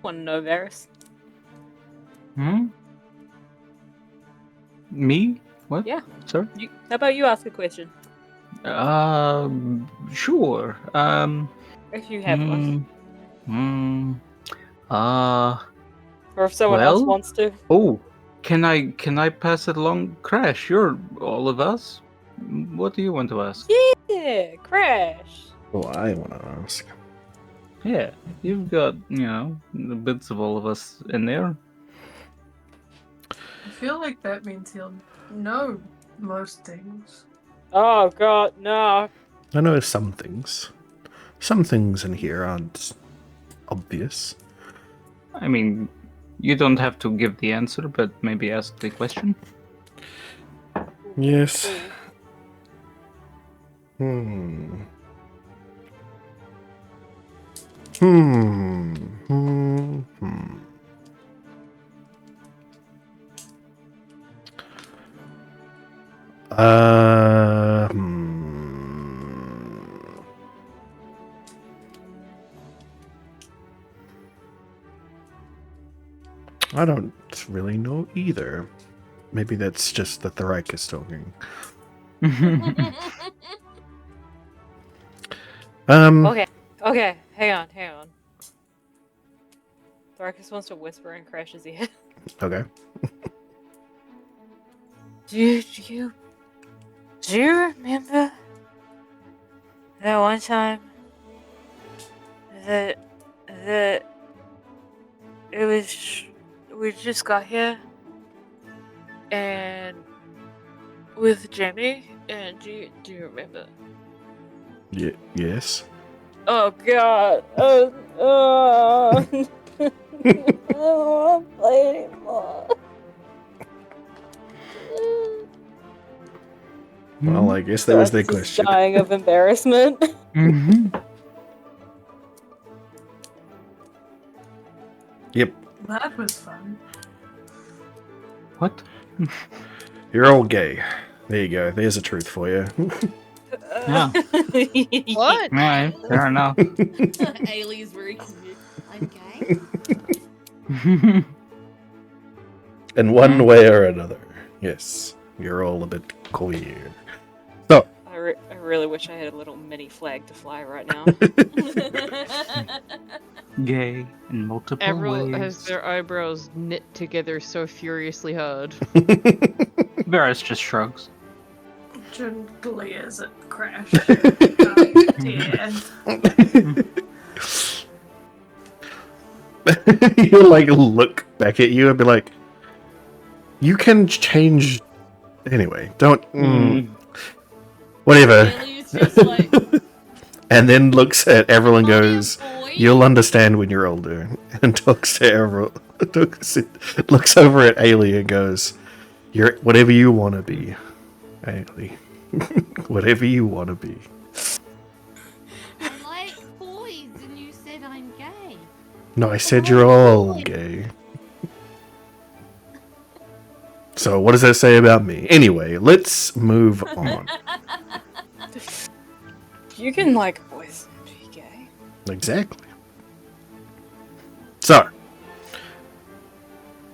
Want to know, Varys? Me? What? Yeah. Sorry? How about you ask a question? Sure. If you have one. Or if someone else well? wants to. Oh, can I pass it along? Crash, you're all of us. What do you want to ask? Yeah, Crash. Oh, I want to ask. Yeah, you've got, the bits of all of us in there. I feel like that means he'll know most things. Oh god, no. I know some things. Some things in here aren't obvious. I mean, you don't have to give the answer, but maybe ask the question. Yes. Hmm. Hmm. Hmm. Hmm. I don't really know either. Maybe that's just the Thoricus talking. Okay, hang on. Thoricus wants to whisper and crashes ear. Okay. Do you remember that one time that it was we just got here and with Jamie and do you remember? Yes. Oh god. I don't want to play anymore. Well, I guess that was the question. Dying of embarrassment. Yep. That was fun. What? You're all gay. There you go. There's the truth for you. Yeah. What? Alright, fair enough. Ailey's very confused. I'm gay? In one way or another. Yes. You're all a bit queer. So. I really wish I had a little mini flag to fly right now. Gay in multiple Avril ways. has their eyebrows knit together so furiously hard. Varys just shrugs. Jun glares at Crash. He'll like look back at you and be like, you can change anyway, don't whatever. Ailey's just like, And then looks at Avril and goes, boy. you'll understand when you're older. And talks to Avril, looks over at Ailey and goes, you're whatever you want to be, Ailey. Whatever you want to be. I like boys, and you said I'm gay. No, I said you're all gay. So what does that say about me? Anyway, let's move on. You can like boys and be gay. Exactly. So,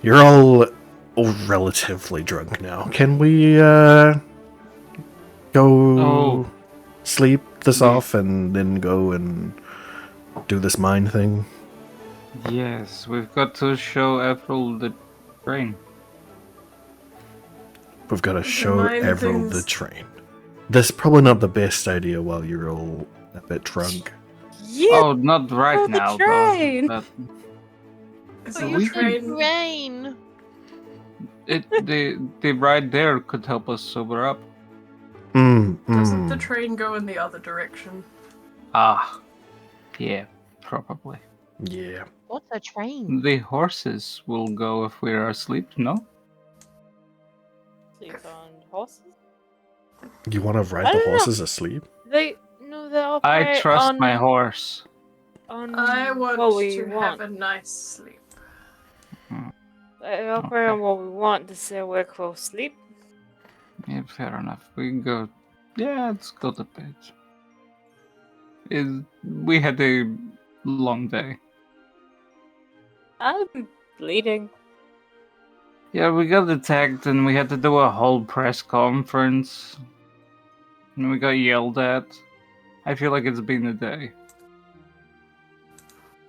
you're all relatively drunk now. Can we go sleep this off and then go and do this mine thing? Yes, we've got to show Avril the train. We've got to show mine Avril the things- train. That's probably not the best idea while you're all a bit drunk. Yeah. Oh, not right the now, train. though. Is But the you train- can rain. The ride there could help us sober up. Doesn't the train go in the other direction? Ah, yeah, probably. Yeah. What's a train? The horses will go if we are asleep, no? Sleep on horses? You want to I ride the don't know. horses asleep? They operate I trust on, my horse. on I want what we to want. have a nice sleep. They operate on what we want to say we're close sleep. Yeah, fair enough. We can go. Yeah, let's go to bed. We had a long day. I'm bleeding. Yeah, we got attacked and we had to do a whole press conference. And we got yelled at. I feel like it's been a day.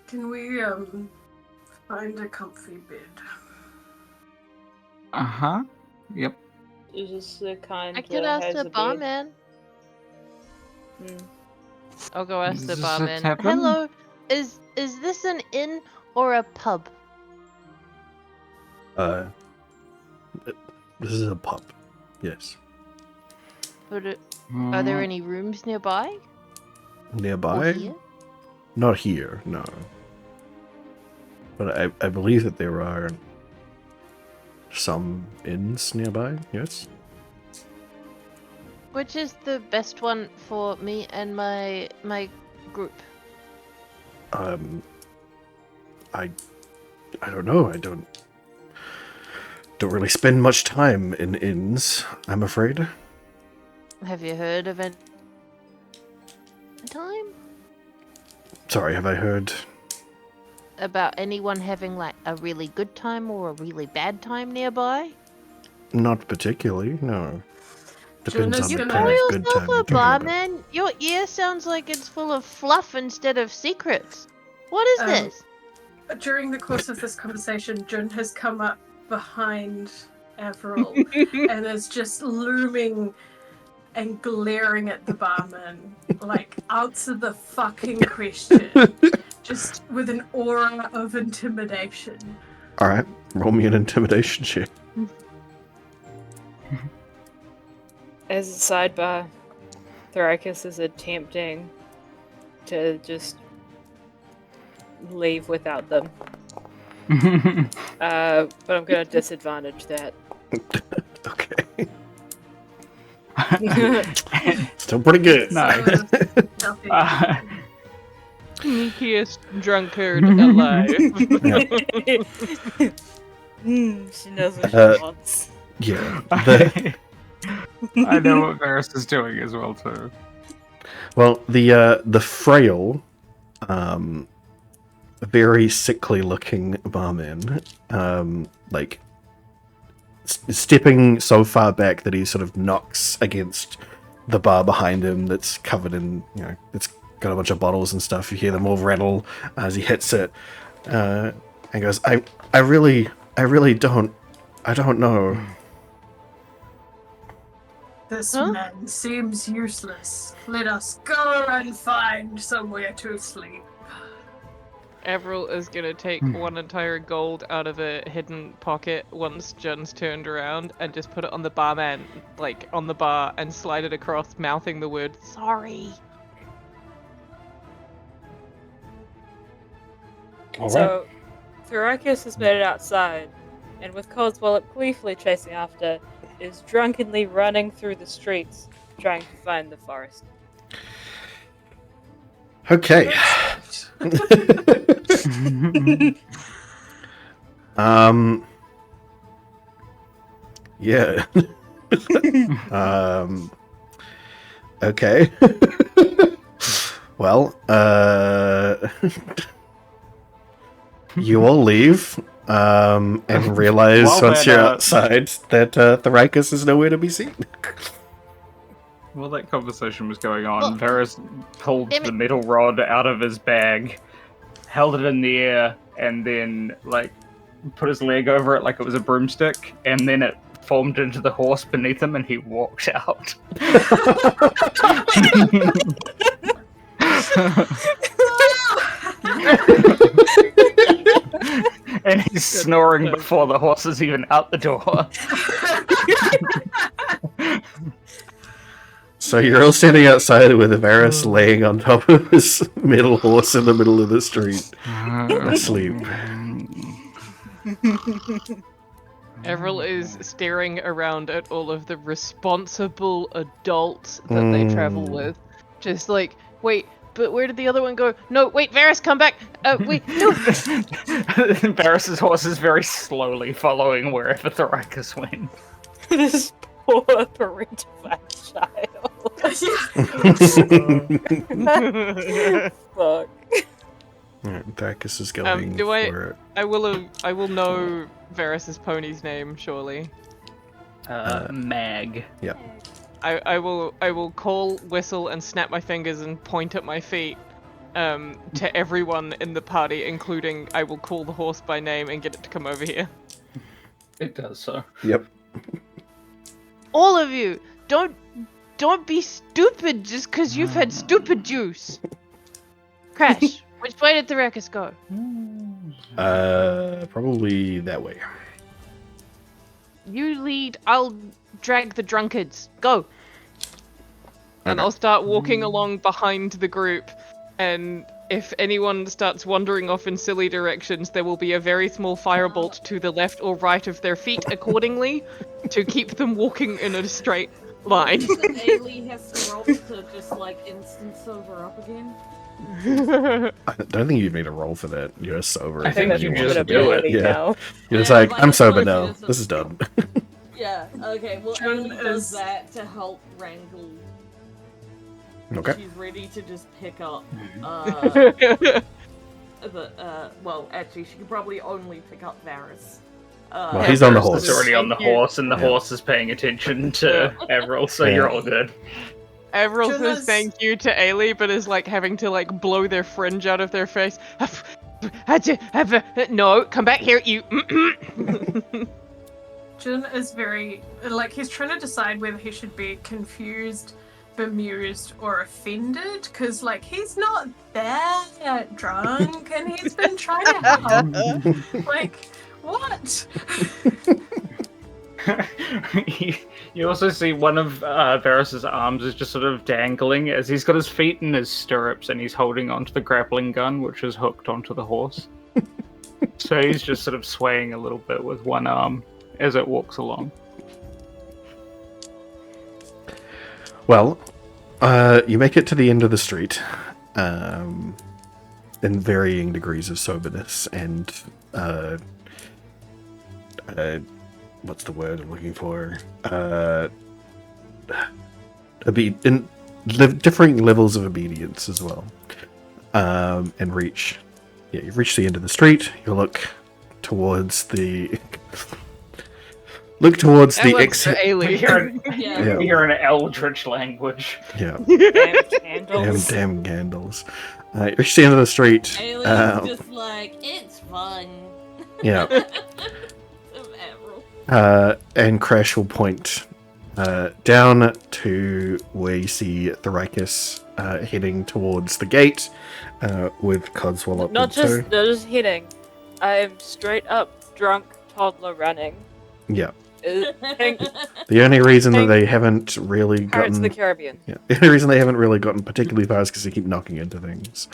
Can we find a comfy bed? Uh-huh. Yep. Is this the kind I could that ask has the a bed? barman. Hmm. I'll go ask Is the this a barman. tavern? Hello, Is this an inn or a pub? This is a pub. Yes. Are there any rooms nearby? Or Nearby? here? Not here, no. But I believe that there are some inns nearby, yes? Which is the best one for me and my group? I don't know. I don't really spend much time in inns, I'm afraid. Have you heard of it? Time? Sorry, have I heard? About anyone having like a really good time or a really bad time nearby? Not particularly, no. Depends Jonas on the gonna- kind Call of good time yourself you're a talking about. barman? Your ear sounds like it's full of fluff instead of secrets. What is this? During the course of this conversation, Jun has come up behind Avril and is just looming and glaring at the barman. Like, answer the fucking question. Just with an aura of intimidation. Alright, roll me an intimidation check. As a sidebar, Thoricus is attempting to just leave without them. But I'm gonna disadvantage that. Okay. Still pretty good. Nice. Nothing. Sneakiest drunkard alive. She knows what Uh, she wants. Yeah. I know what Varys is doing as well too. Well, the frail, very sickly looking barman, like stepping so far back that he sort of knocks against the bar behind him that's covered in, it's got a bunch of bottles and stuff. You hear them all rattle as he hits it, and goes, I really don't know. This Huh? man seems useless. Let us go and find somewhere to sleep. Avril is gonna take one entire gold out of a hidden pocket once Jun's turned around and just put it on the barman, like on the bar, and slide it across, mouthing the word "sorry." So, Thoricus has made it outside, and with Codswallop gleefully chasing after, is drunkenly running through the streets, trying to find the forest. Okay. Yeah. Okay. Well, you all leave, and realize Well, once then, you're outside that Thoricus is nowhere to be seen. While that conversation was going on, Well, Varys pulled damn it. the metal rod out of his bag, held it in the air, and then, put his leg over it like it was a broomstick, and then it formed into the horse beneath him, and he walked out. And he's snoring before the horse is even out the door. So you're all standing outside with Varys laying on top of his metal horse in the middle of the street, asleep. Avril is staring around at all of the responsible adults that they travel with, just like, wait, but where did the other one go? No, wait, Varys, come back! Wait, no! Varys' horse is very slowly following wherever Thoricus went. This poor parentified child. Fuck. Alright, Thoricus is going do I- for it. I will know Varys' pony's name, surely. Mag. I will call, whistle, and snap my fingers and point at my feet to everyone in the party, including I will call the horse by name and get it to come over here. It does so. Yep. All of you, don't be stupid just because you've had stupid juice. Crash, Which way did the ruckus go? Probably that way. You lead. I'll drag the drunkards. Go. And Okay. I'll start walking along behind the group, and if anyone starts wandering off in silly directions, there will be a very small firebolt to the left or right of their feet accordingly to keep them walking in a straight line. So Ailey has to roll to just like instant sober up again. I don't think you need a roll for that. You're just sober. I think if you want just to do it. Yeah. Now. You're just Yeah, like, but I'm it's sober like now. this is- This is done. Yeah, okay, well Jun Ailey does is- that to help wrangle. Okay. She's ready to just pick up well, actually she could probably only pick up Varys. Well, he's on the horse. He's already on the Thank you. horse, and the Yeah. horse is paying attention to Everil, so Yeah. you're all good. Everyone says Jonas- thank you to Ailey, but is like having to like blow their fringe out of their face. No, come back here, you. Jun is very like he's trying to decide whether he should be confused, bemused, or offended, because like he's not that drunk and he's been trying to help. Like, what? You also see one of Varys's arms is just sort of dangling as he's got his feet in his stirrups and he's holding onto the grappling gun, which is hooked onto the horse. So he's just sort of swaying a little bit with one arm as it walks along. Well, you make it to the end of the street, in varying degrees of soberness and what's the word I'm looking for? Differing levels of obedience as well, and reach. Yeah, you've reached the end of the street. You look towards the exit. We Ailey. hear, Yeah. Yeah. we hear an eldritch language. Yeah. Damn candles. Damn candles. You reach the end of the street. Ailey's just like, it's fun. Yeah. Of Avril. And Crash will point down to where you see Thoricus heading towards the gate with Codswell up Not in tow. just hitting. I am straight up drunk toddler running. Yeah. Pink The only reason that Pink they haven't really Pirates of the gotten Caribbean. the only reason they haven't really gotten particularly far is because they keep knocking into things.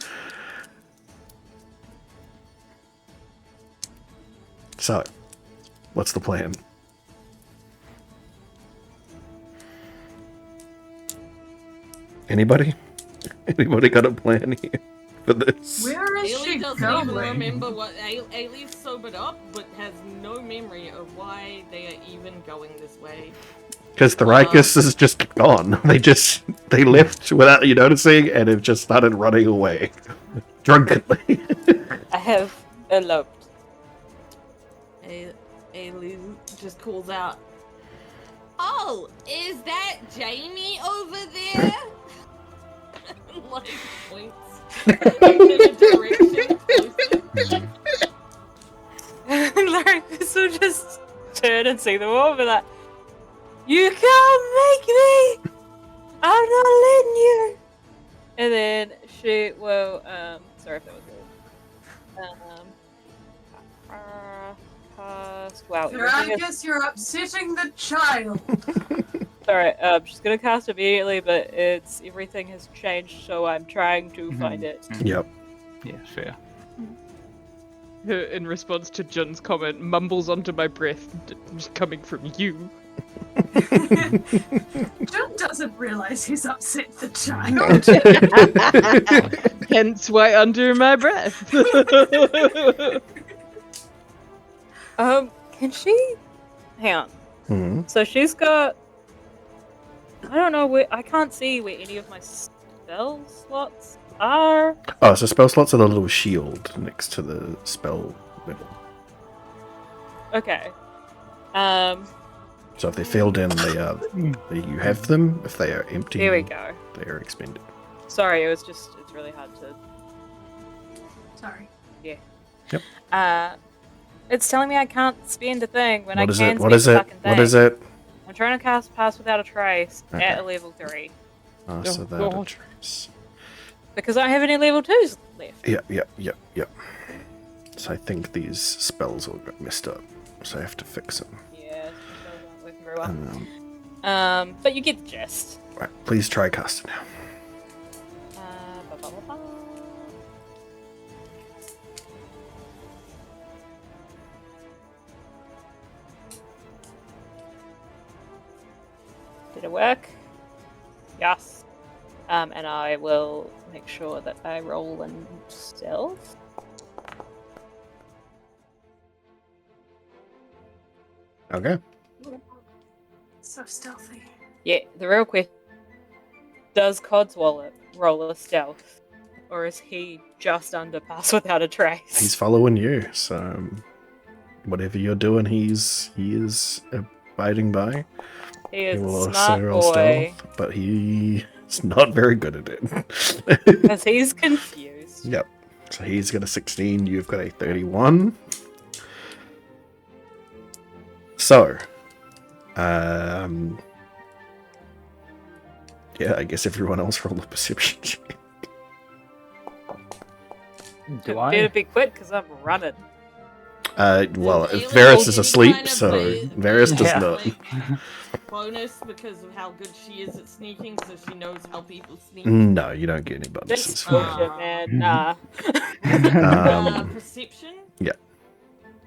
So, what's the plan? Anybody? Anybody got a plan here for this? Where is Ailey she doesn't even going? remember what Ailey's sobered up, but has no memory of why they are even going this way. Because Thoricus is just gone. They left without you noticing and have just started running away. Drunkenly. I have eloped. Ailey just calls out, "Oh, is that Jamie over there?" Like points in a direction closer. Larry will just turn and see them all and be like, "You can't make me! I'm not letting you!" And then she will, sorry if that was weird. Wow. I guess you're upsetting the child. Sorry, she's gonna cast immediately, but everything has changed, so I'm trying to find it. Yep. Yeah, fair. In response to Jun's comment, mumbles onto my breath, coming from you. Jun doesn't realize he's upset the child. Hence why under my breath. Can she? Hang on. Hmm. So she's got. I don't know where. I can't see where any of my spell slots are. Oh, so spell slots are the little shield next to the spell level. Okay. So if they're filled in, you have them. If they are empty, Here we go. they are expended. Sorry, it's really hard to. Sorry. It's telling me I can't spend a thing when What I is can it? spend What is a it? fucking thing. What is it? I'm trying to cast Pass Without a Trace Okay. at a level 3. Oh, Oh, so that a God. trace. Because I don't have any level 2s left. Yep. So I think these spells all got messed up. So I have to fix them. Yeah, spells aren't working very well. But you get the gist. Right, please try cast it now. Ba, ba, ba, ba. Did it work? Yes. And I will make sure that I roll in stealth. Okay. So stealthy. Yeah, the real question: does Codswallop roll a stealth, or is he just under pass without a trace? He's following you, so whatever you're doing, he is abiding by. He is will a also smart roll boy stealth, but he's not very good at it. because he's confused. Yep. So he's got a 16, you've got a 31. So, yeah, I guess everyone else roll a perception check. Do Better I? be quick because I'm running. Well, Does Varys Ayla is asleep, kind of so play- Varys does Yeah. not. like, bonus because of how good she is at sneaking, so she knows how people sneak. No, you don't get any This bonuses for that. bullshit, man. Nah. Perception? yeah.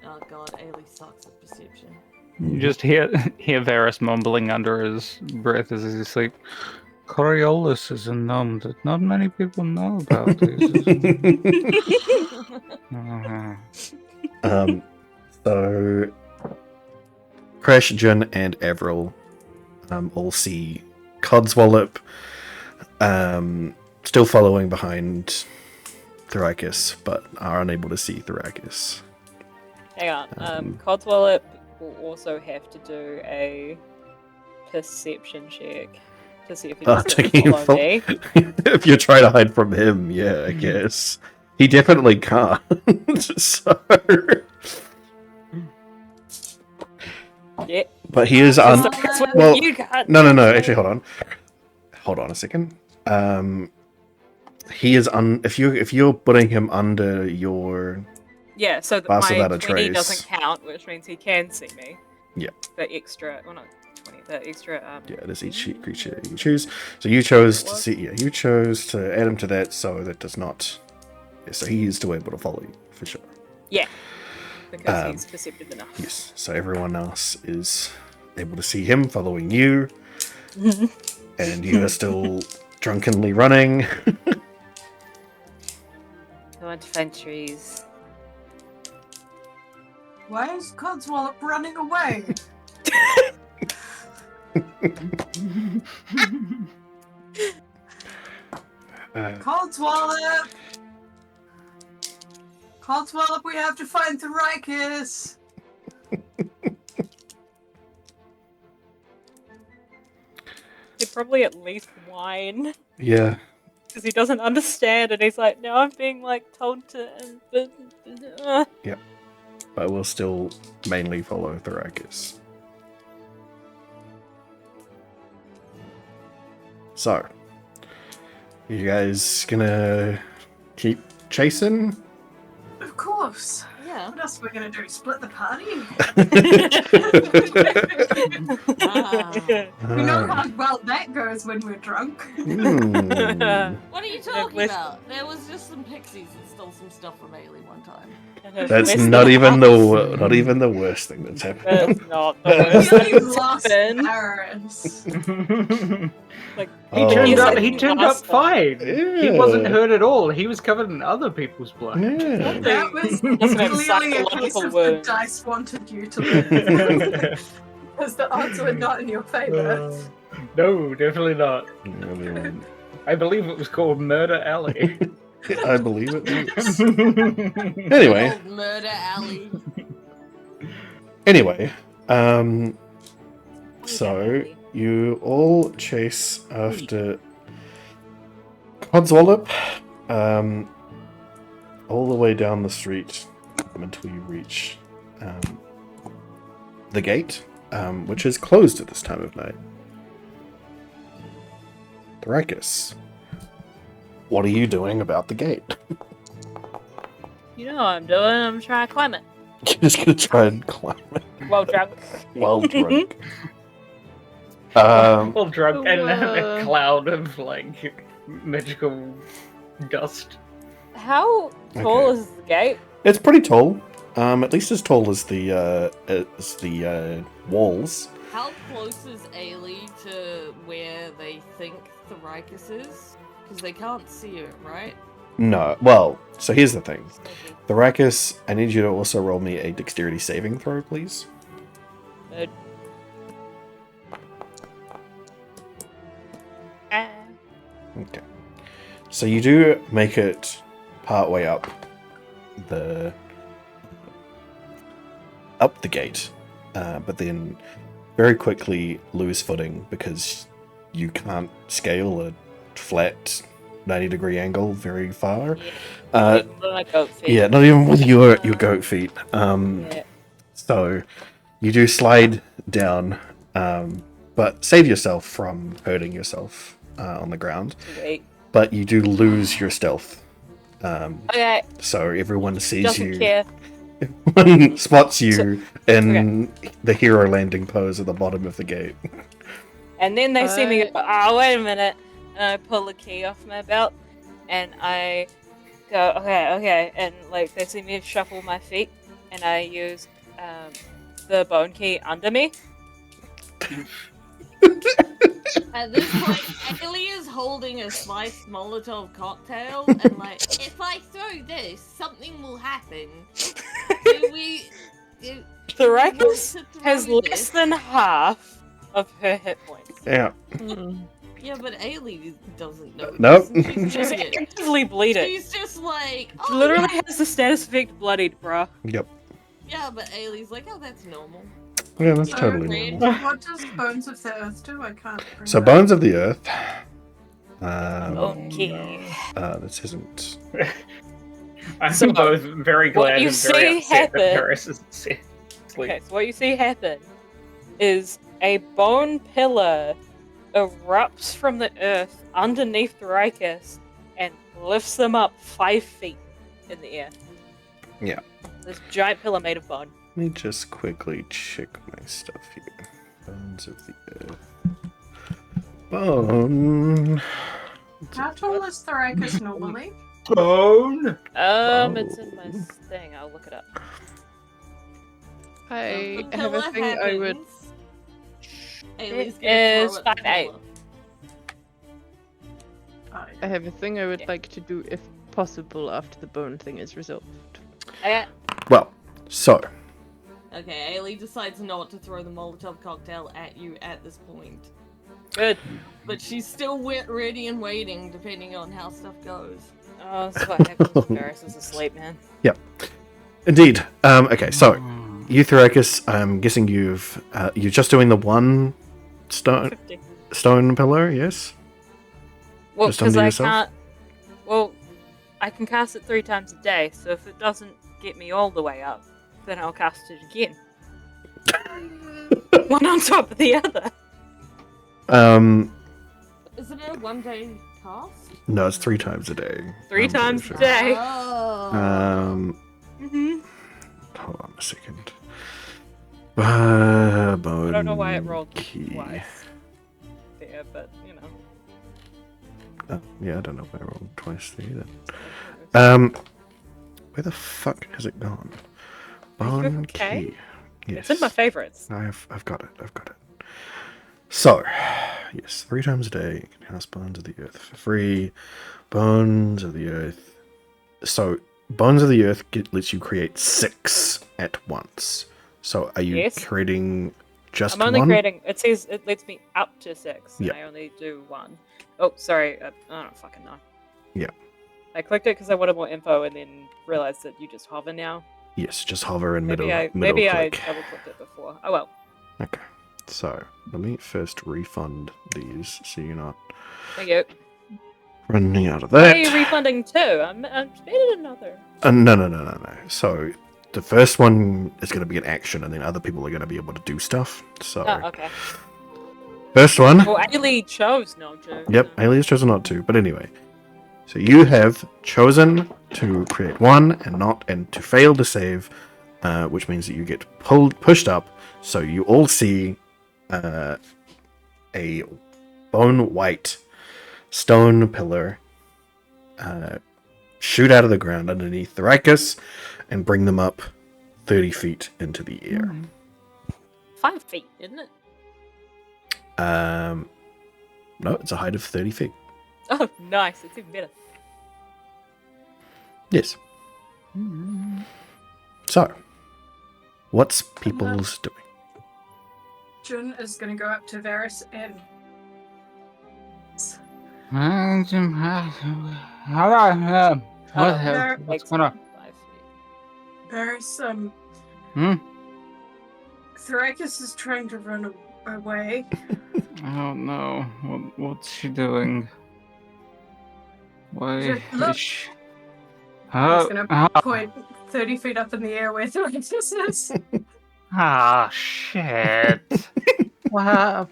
Oh god, Ailey sucks at perception. You just hear Varys mumbling under his breath as he's asleep. Coriolis is a gnome that not many people know about. So Crash, Jin, and Avril all see Codswallop still following behind Thrakus, but are unable to see Thrakus. Hang on. Codswallop will also have to do a perception check to see if he Oh, does taking follow full- me. If you're trying to hide from him, yeah, I guess. He definitely can't. So... Yeah. But he is Just un... that's what well, you got. No, actually, hold on. Hold on a second. He is if you're putting him under your... Yeah, so that Pass my without a 20 trace. doesn't count, which means he can see me. Yeah. The extra, well not 20, the extra, Yeah, it is each creature you choose. So you chose to What? see... Yeah, you chose to add him to that, so that does not... Yeah, so he is still able to follow you, for sure. yeah. Because he's perceptive enough. Yes, so everyone else is able to see him following you, and you are still drunkenly running. I want to find trees. Why is Codswallop running away? Codswallop! Codswallop, we have to find Thrakus! He'd probably at least whine. Yeah. Because he doesn't understand, and he's like, now I'm being, like, told to... But we'll still mainly follow Thrakus. So, you guys gonna keep chasing? Of course. Yeah. What else are we gonna do? Split the party? We know how well that goes when we're drunk. Hmm. What are you talking about? There was just some pixies that stole some stuff from Ailey one time. That's not even the worst thing that's happened. That's not the worst We thing that's lost happened. Paris. Like, Oh. He turned up fine. He wasn't Yeah. hurt at all. He was covered in other people's blood. Yeah. That was Doesn't have clearly a case psychological of wounds. the dice wanted you to live. Because the odds were not in your favor. No, definitely not. I believe it was called Murder Alley. I believe it is. Anyway, Old Murder Alley. Anyway, so you all chase after Codswallop, all the way down the street until you reach the gate, which is closed at this time of night. Thrakus, What are you doing about the gate? You know what I'm doing. I'm trying to climb it. You're just gonna try and climb it Well drunk. while drunk. Well, drunk and uh, a cloud of like magical dust. How tall Okay. is the gate? It's pretty tall. At least as tall as the walls. How close is Ailey to where they think Thoricus is? Because they can't see it, right? No. Well, so here's the thing. Thoricus, I need you to also roll me a dexterity saving throw, please. Uh, Okay. So you do make it partway up the gate, but then very quickly lose footing because you can't scale a flat 90-degree angle very far. my goat feet. Yeah, not even with your goat feet. Yeah. So you do slide down, but save yourself from hurting yourself on the ground. Wait. But you do lose your stealth. Okay. So everyone sees Doesn't you. care. Everyone spots you So- in the hero landing pose at the bottom of the gate. And then they see me I- go, oh, wait a minute. And I pull the key off my belt. And I go, okay. And like they see me shuffle my feet. And I use the bone key under me. At this point, Ailey is holding a spiced Molotov cocktail, and like, if I throw this, something will happen. Thoricus has less than half of her hit points. Yeah. Yeah, but Ailey doesn't know. Nope. this, and she's She's an idiot. actively bleeding. She's just like, She oh, literally yeah. has the status effect bloodied, bruh. Yep. Yeah, but Ailey's like, oh, that's normal. Yeah, that's So totally red. normal. What does Bones of the Earth do? I can't remember. So Bones of the Earth. Okay. This isn't. I'm So, both very what glad you and very see upset that happen- Paris is asleep. Okay, so what you see happen is a bone pillar erupts from the earth underneath Thoricus and lifts them up 5 feet in the air. Yeah. This giant pillar made of bone. Let me just quickly check my stuff here. Bones of the Earth. Bone. How tall is Thoricus normally? Bone. It's in my thing. I'll look it up. I The have a pillar thing I would. happens, Ailey's It gonna is throw at the 5'8". pillar. Oh, I have a thing I would Yeah. like to do if possible after the bone thing is resolved. Okay. Well, so Okay, Ailey decides not to throw the Molotov cocktail at you at this point. Good. But she's still ready and waiting, depending on how stuff goes. Oh, that's what happens when Paris is asleep, man. indeed. Okay, so Euthyricus, I'm guessing you're just doing the one 50. stone pillar, yes? Well, Just because under I yourself? can't. Well, I can cast it 3 times a day, so if it doesn't get me all the way up, then I'll cast it again. One on top of the other. Isn't it a one-day cast? No, it's 3 times a day. 3 I'm pretty times sure. a day. Oh. Mm-hmm. Hold on a second. Bone I don't know why it rolled key. twice. There, but you know. Yeah, I don't know if I rolled twice either. It's- Where the fuck has it gone? Are you Bone okay? key. Yes. It's in my favorites. I've got it. So, yes, 3 times a day you can cast Bones of the Earth for free. Bones of the Earth. So, Bones of the Earth lets you create 6 at once. So, are you Yes. creating just I'm only one? creating. It says it lets me up to 6. Yeah. And I only do 1. Oh, sorry. I don't fucking know. Yeah. I clicked it because I wanted more info, and then realized that you just hover now. Yes, just hover in middle Maybe I click. double clicked it before. Oh well. Okay. So, let me first refund these so you're not Thank you. running out of Why that. are you refunding 2? I'm spending another. No. So, the first one is going to be an action, and then other people are going to be able to do stuff. So, Oh, okay. first one. Well, Ailey chose not to. Yep, Alias chose not to. But anyway, So you have chosen to create one and to fail to save, which means that you get pushed up. So you all see a bone white stone pillar shoot out of the ground underneath Thyricus and bring them up 30 feet into the air. 5 feet, isn't it? No, it's a height of 30 feet. Oh, nice. It's even better. Yes. So, what's people's doing? Jun is going to go up to Varys and What's going on? 5 feet. Varys, Hmm? Thyricus is trying to run away. Oh no. What's she doing? Why Look. is she... He's going to point 30 feet up in the air where Thyricus is. Ah, shit. Wow.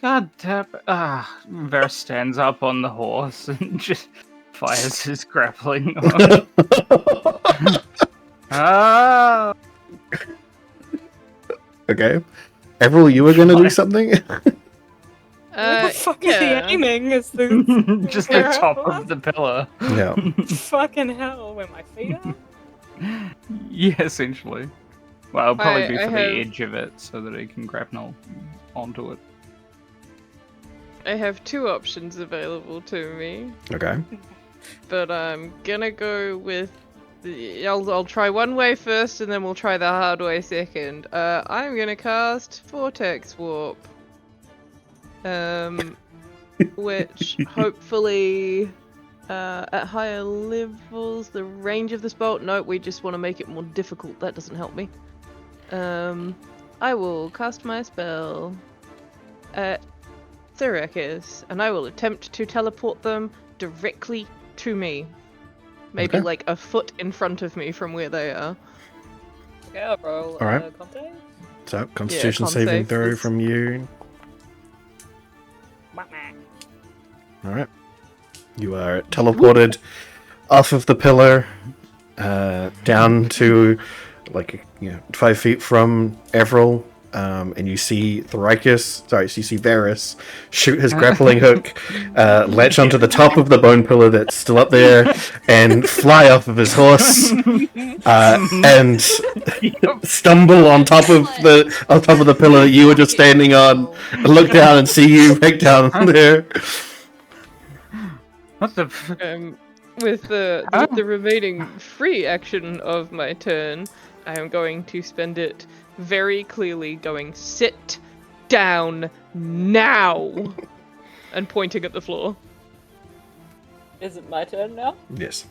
God damn it. Ver stands up on the horse and just fires his grappling on. Ah! Okay. Everil, you were going to do something? What the fuck is he aiming? Is the Just the top of the pillar. Yeah. fucking hell where my feet are? Yeah, essentially. Well, it'll probably be I for the have- edge of it so that he can grapple onto it. I have 2 options available to me, Okay. but I'm gonna go with I'll try one way first, and then we'll try the hard way second. I'm gonna cast Vortex Warp, which hopefully, at higher levels, the range of this bolt. No, we just want to make it more difficult. That doesn't help me. I will cast my spell at Thyricus, and I will attempt to teleport them directly to me. Maybe Okay. like a foot in front of me from where they are. Okay, I'll roll Alright. Conte. So, Constitution con saving save throw is- from you. Alright. You are teleported off of the pillar, down to 5 feet from Everil, and you see you see Varys shoot his grappling hook, latch onto the top of the bone pillar that's still up there, and fly off of his horse, and stumble on top of the pillar that you were just standing on. Look down and see you back down there. What the With the remaining free action of my turn, I am going to spend it very clearly going sit down now and pointing at the floor. Is it my turn now? Yes.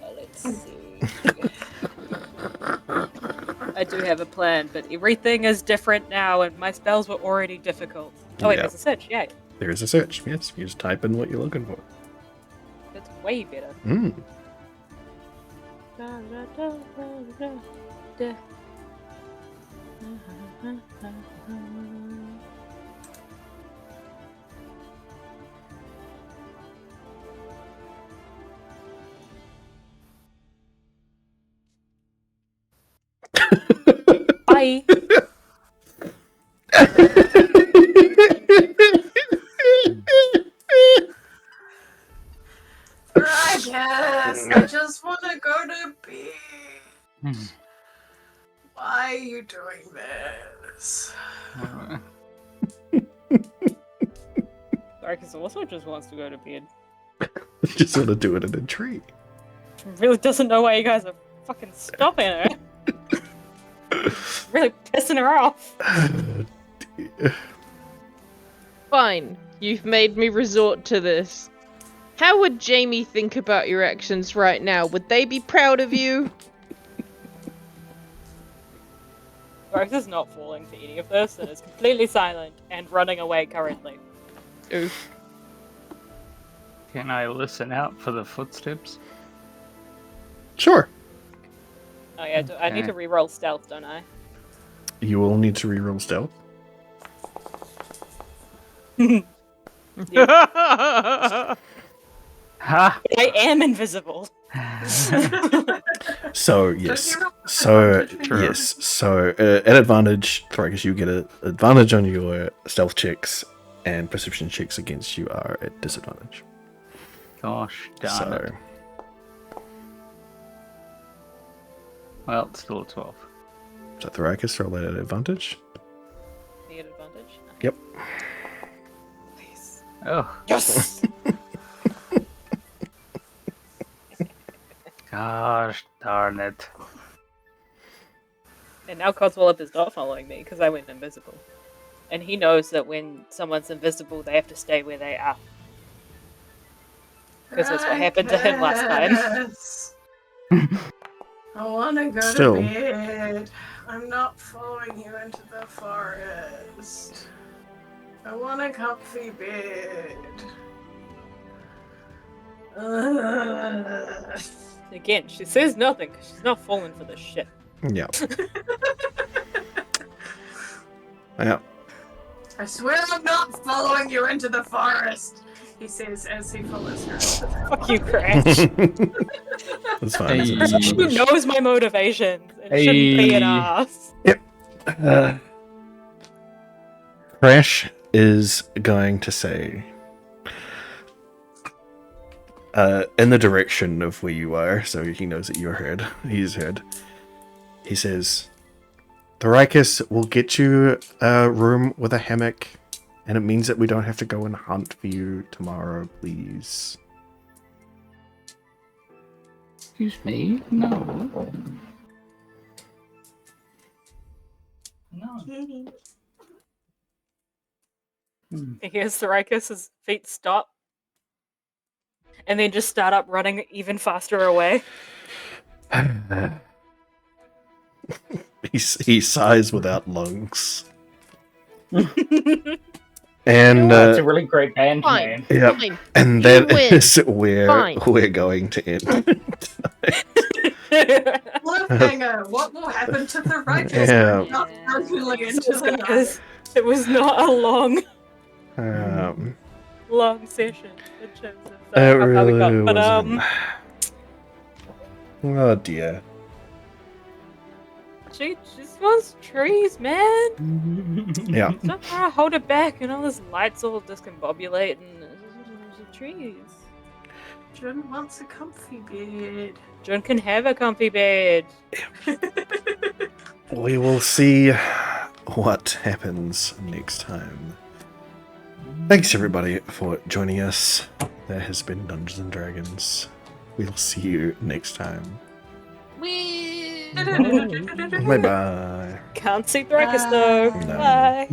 Let's see. I do have a plan, but everything is different now, and my spells were already difficult. Oh wait, Yeah. there's a search. Yay, There is a search. Yes, you just type in what you're looking for. that's way better. Mm. Bye. I just want to go to bed. Why are you doing this? Darkus also just wants to go to bed. Just want to do it in a tree. Really doesn't know why you guys are fucking stopping her. Really pissing her off. Fine, you've made me resort to this. How would Jamie think about your actions right now? Would they be proud of you? Darkus is not falling for any of this and is completely silent and running away currently. Oof. Can I listen out for the footsteps? Sure. Oh yeah, I need to reroll stealth, don't I? You will need to reroll stealth. Ha! I am invisible. So yes, so yes, so at advantage, Thrakus, you get an advantage on your stealth checks, and perception checks against you are at disadvantage. Gosh darn it. Well, it's still a 12. So Thrakus, roll that at advantage. You get advantage. Yep. Please. Oh, Yes. gosh darn it. And now Codswallop is not following me because I went invisible, and he knows that when someone's invisible, they have to stay where they are. Because that's what happened to him last time. I wanna go Still. to bed. I'm not following you into the forest. I want a comfy bed. Ugh. Again, she says nothing because she's not falling for this shit. Yeah. Yeah. I swear I'm not following you into the forest, he says as he follows her. Fuck you, Crash. That's fine. It's a Hey. She disadvantage. knows my motivations and shouldn't be an Hey. ass. Crash is going to say, in the direction of where you are, so he knows that you're heard. He's heard. He says, Thrakus will get you a room with a hammock, and it means that we don't have to go and hunt for you tomorrow, please. Excuse me? No. No. He hears Thrakus' feet stop and then just start up running even faster away. He sighs without lungs. Oh, And that's a really great band Fine. name. yep, Fine. and You that win. is where Fine. we're going to end. Cliffhanger, what will happen to the righteous? Yeah. Not drunkenly into the night. It was not a long session in terms of It how we got. really But wasn't. Oh dear. she just wants trees, man. Yeah. Stop trying to hold it back, and all this lights all discombobulating. Trees. Jun wants a comfy bed. Jun can have a comfy bed. We will see what happens next time. Thanks everybody for joining us. There has been Dungeons and Dragons. We'll see you next time. We. Bye bye. Can't see Thrakus though. No. Bye.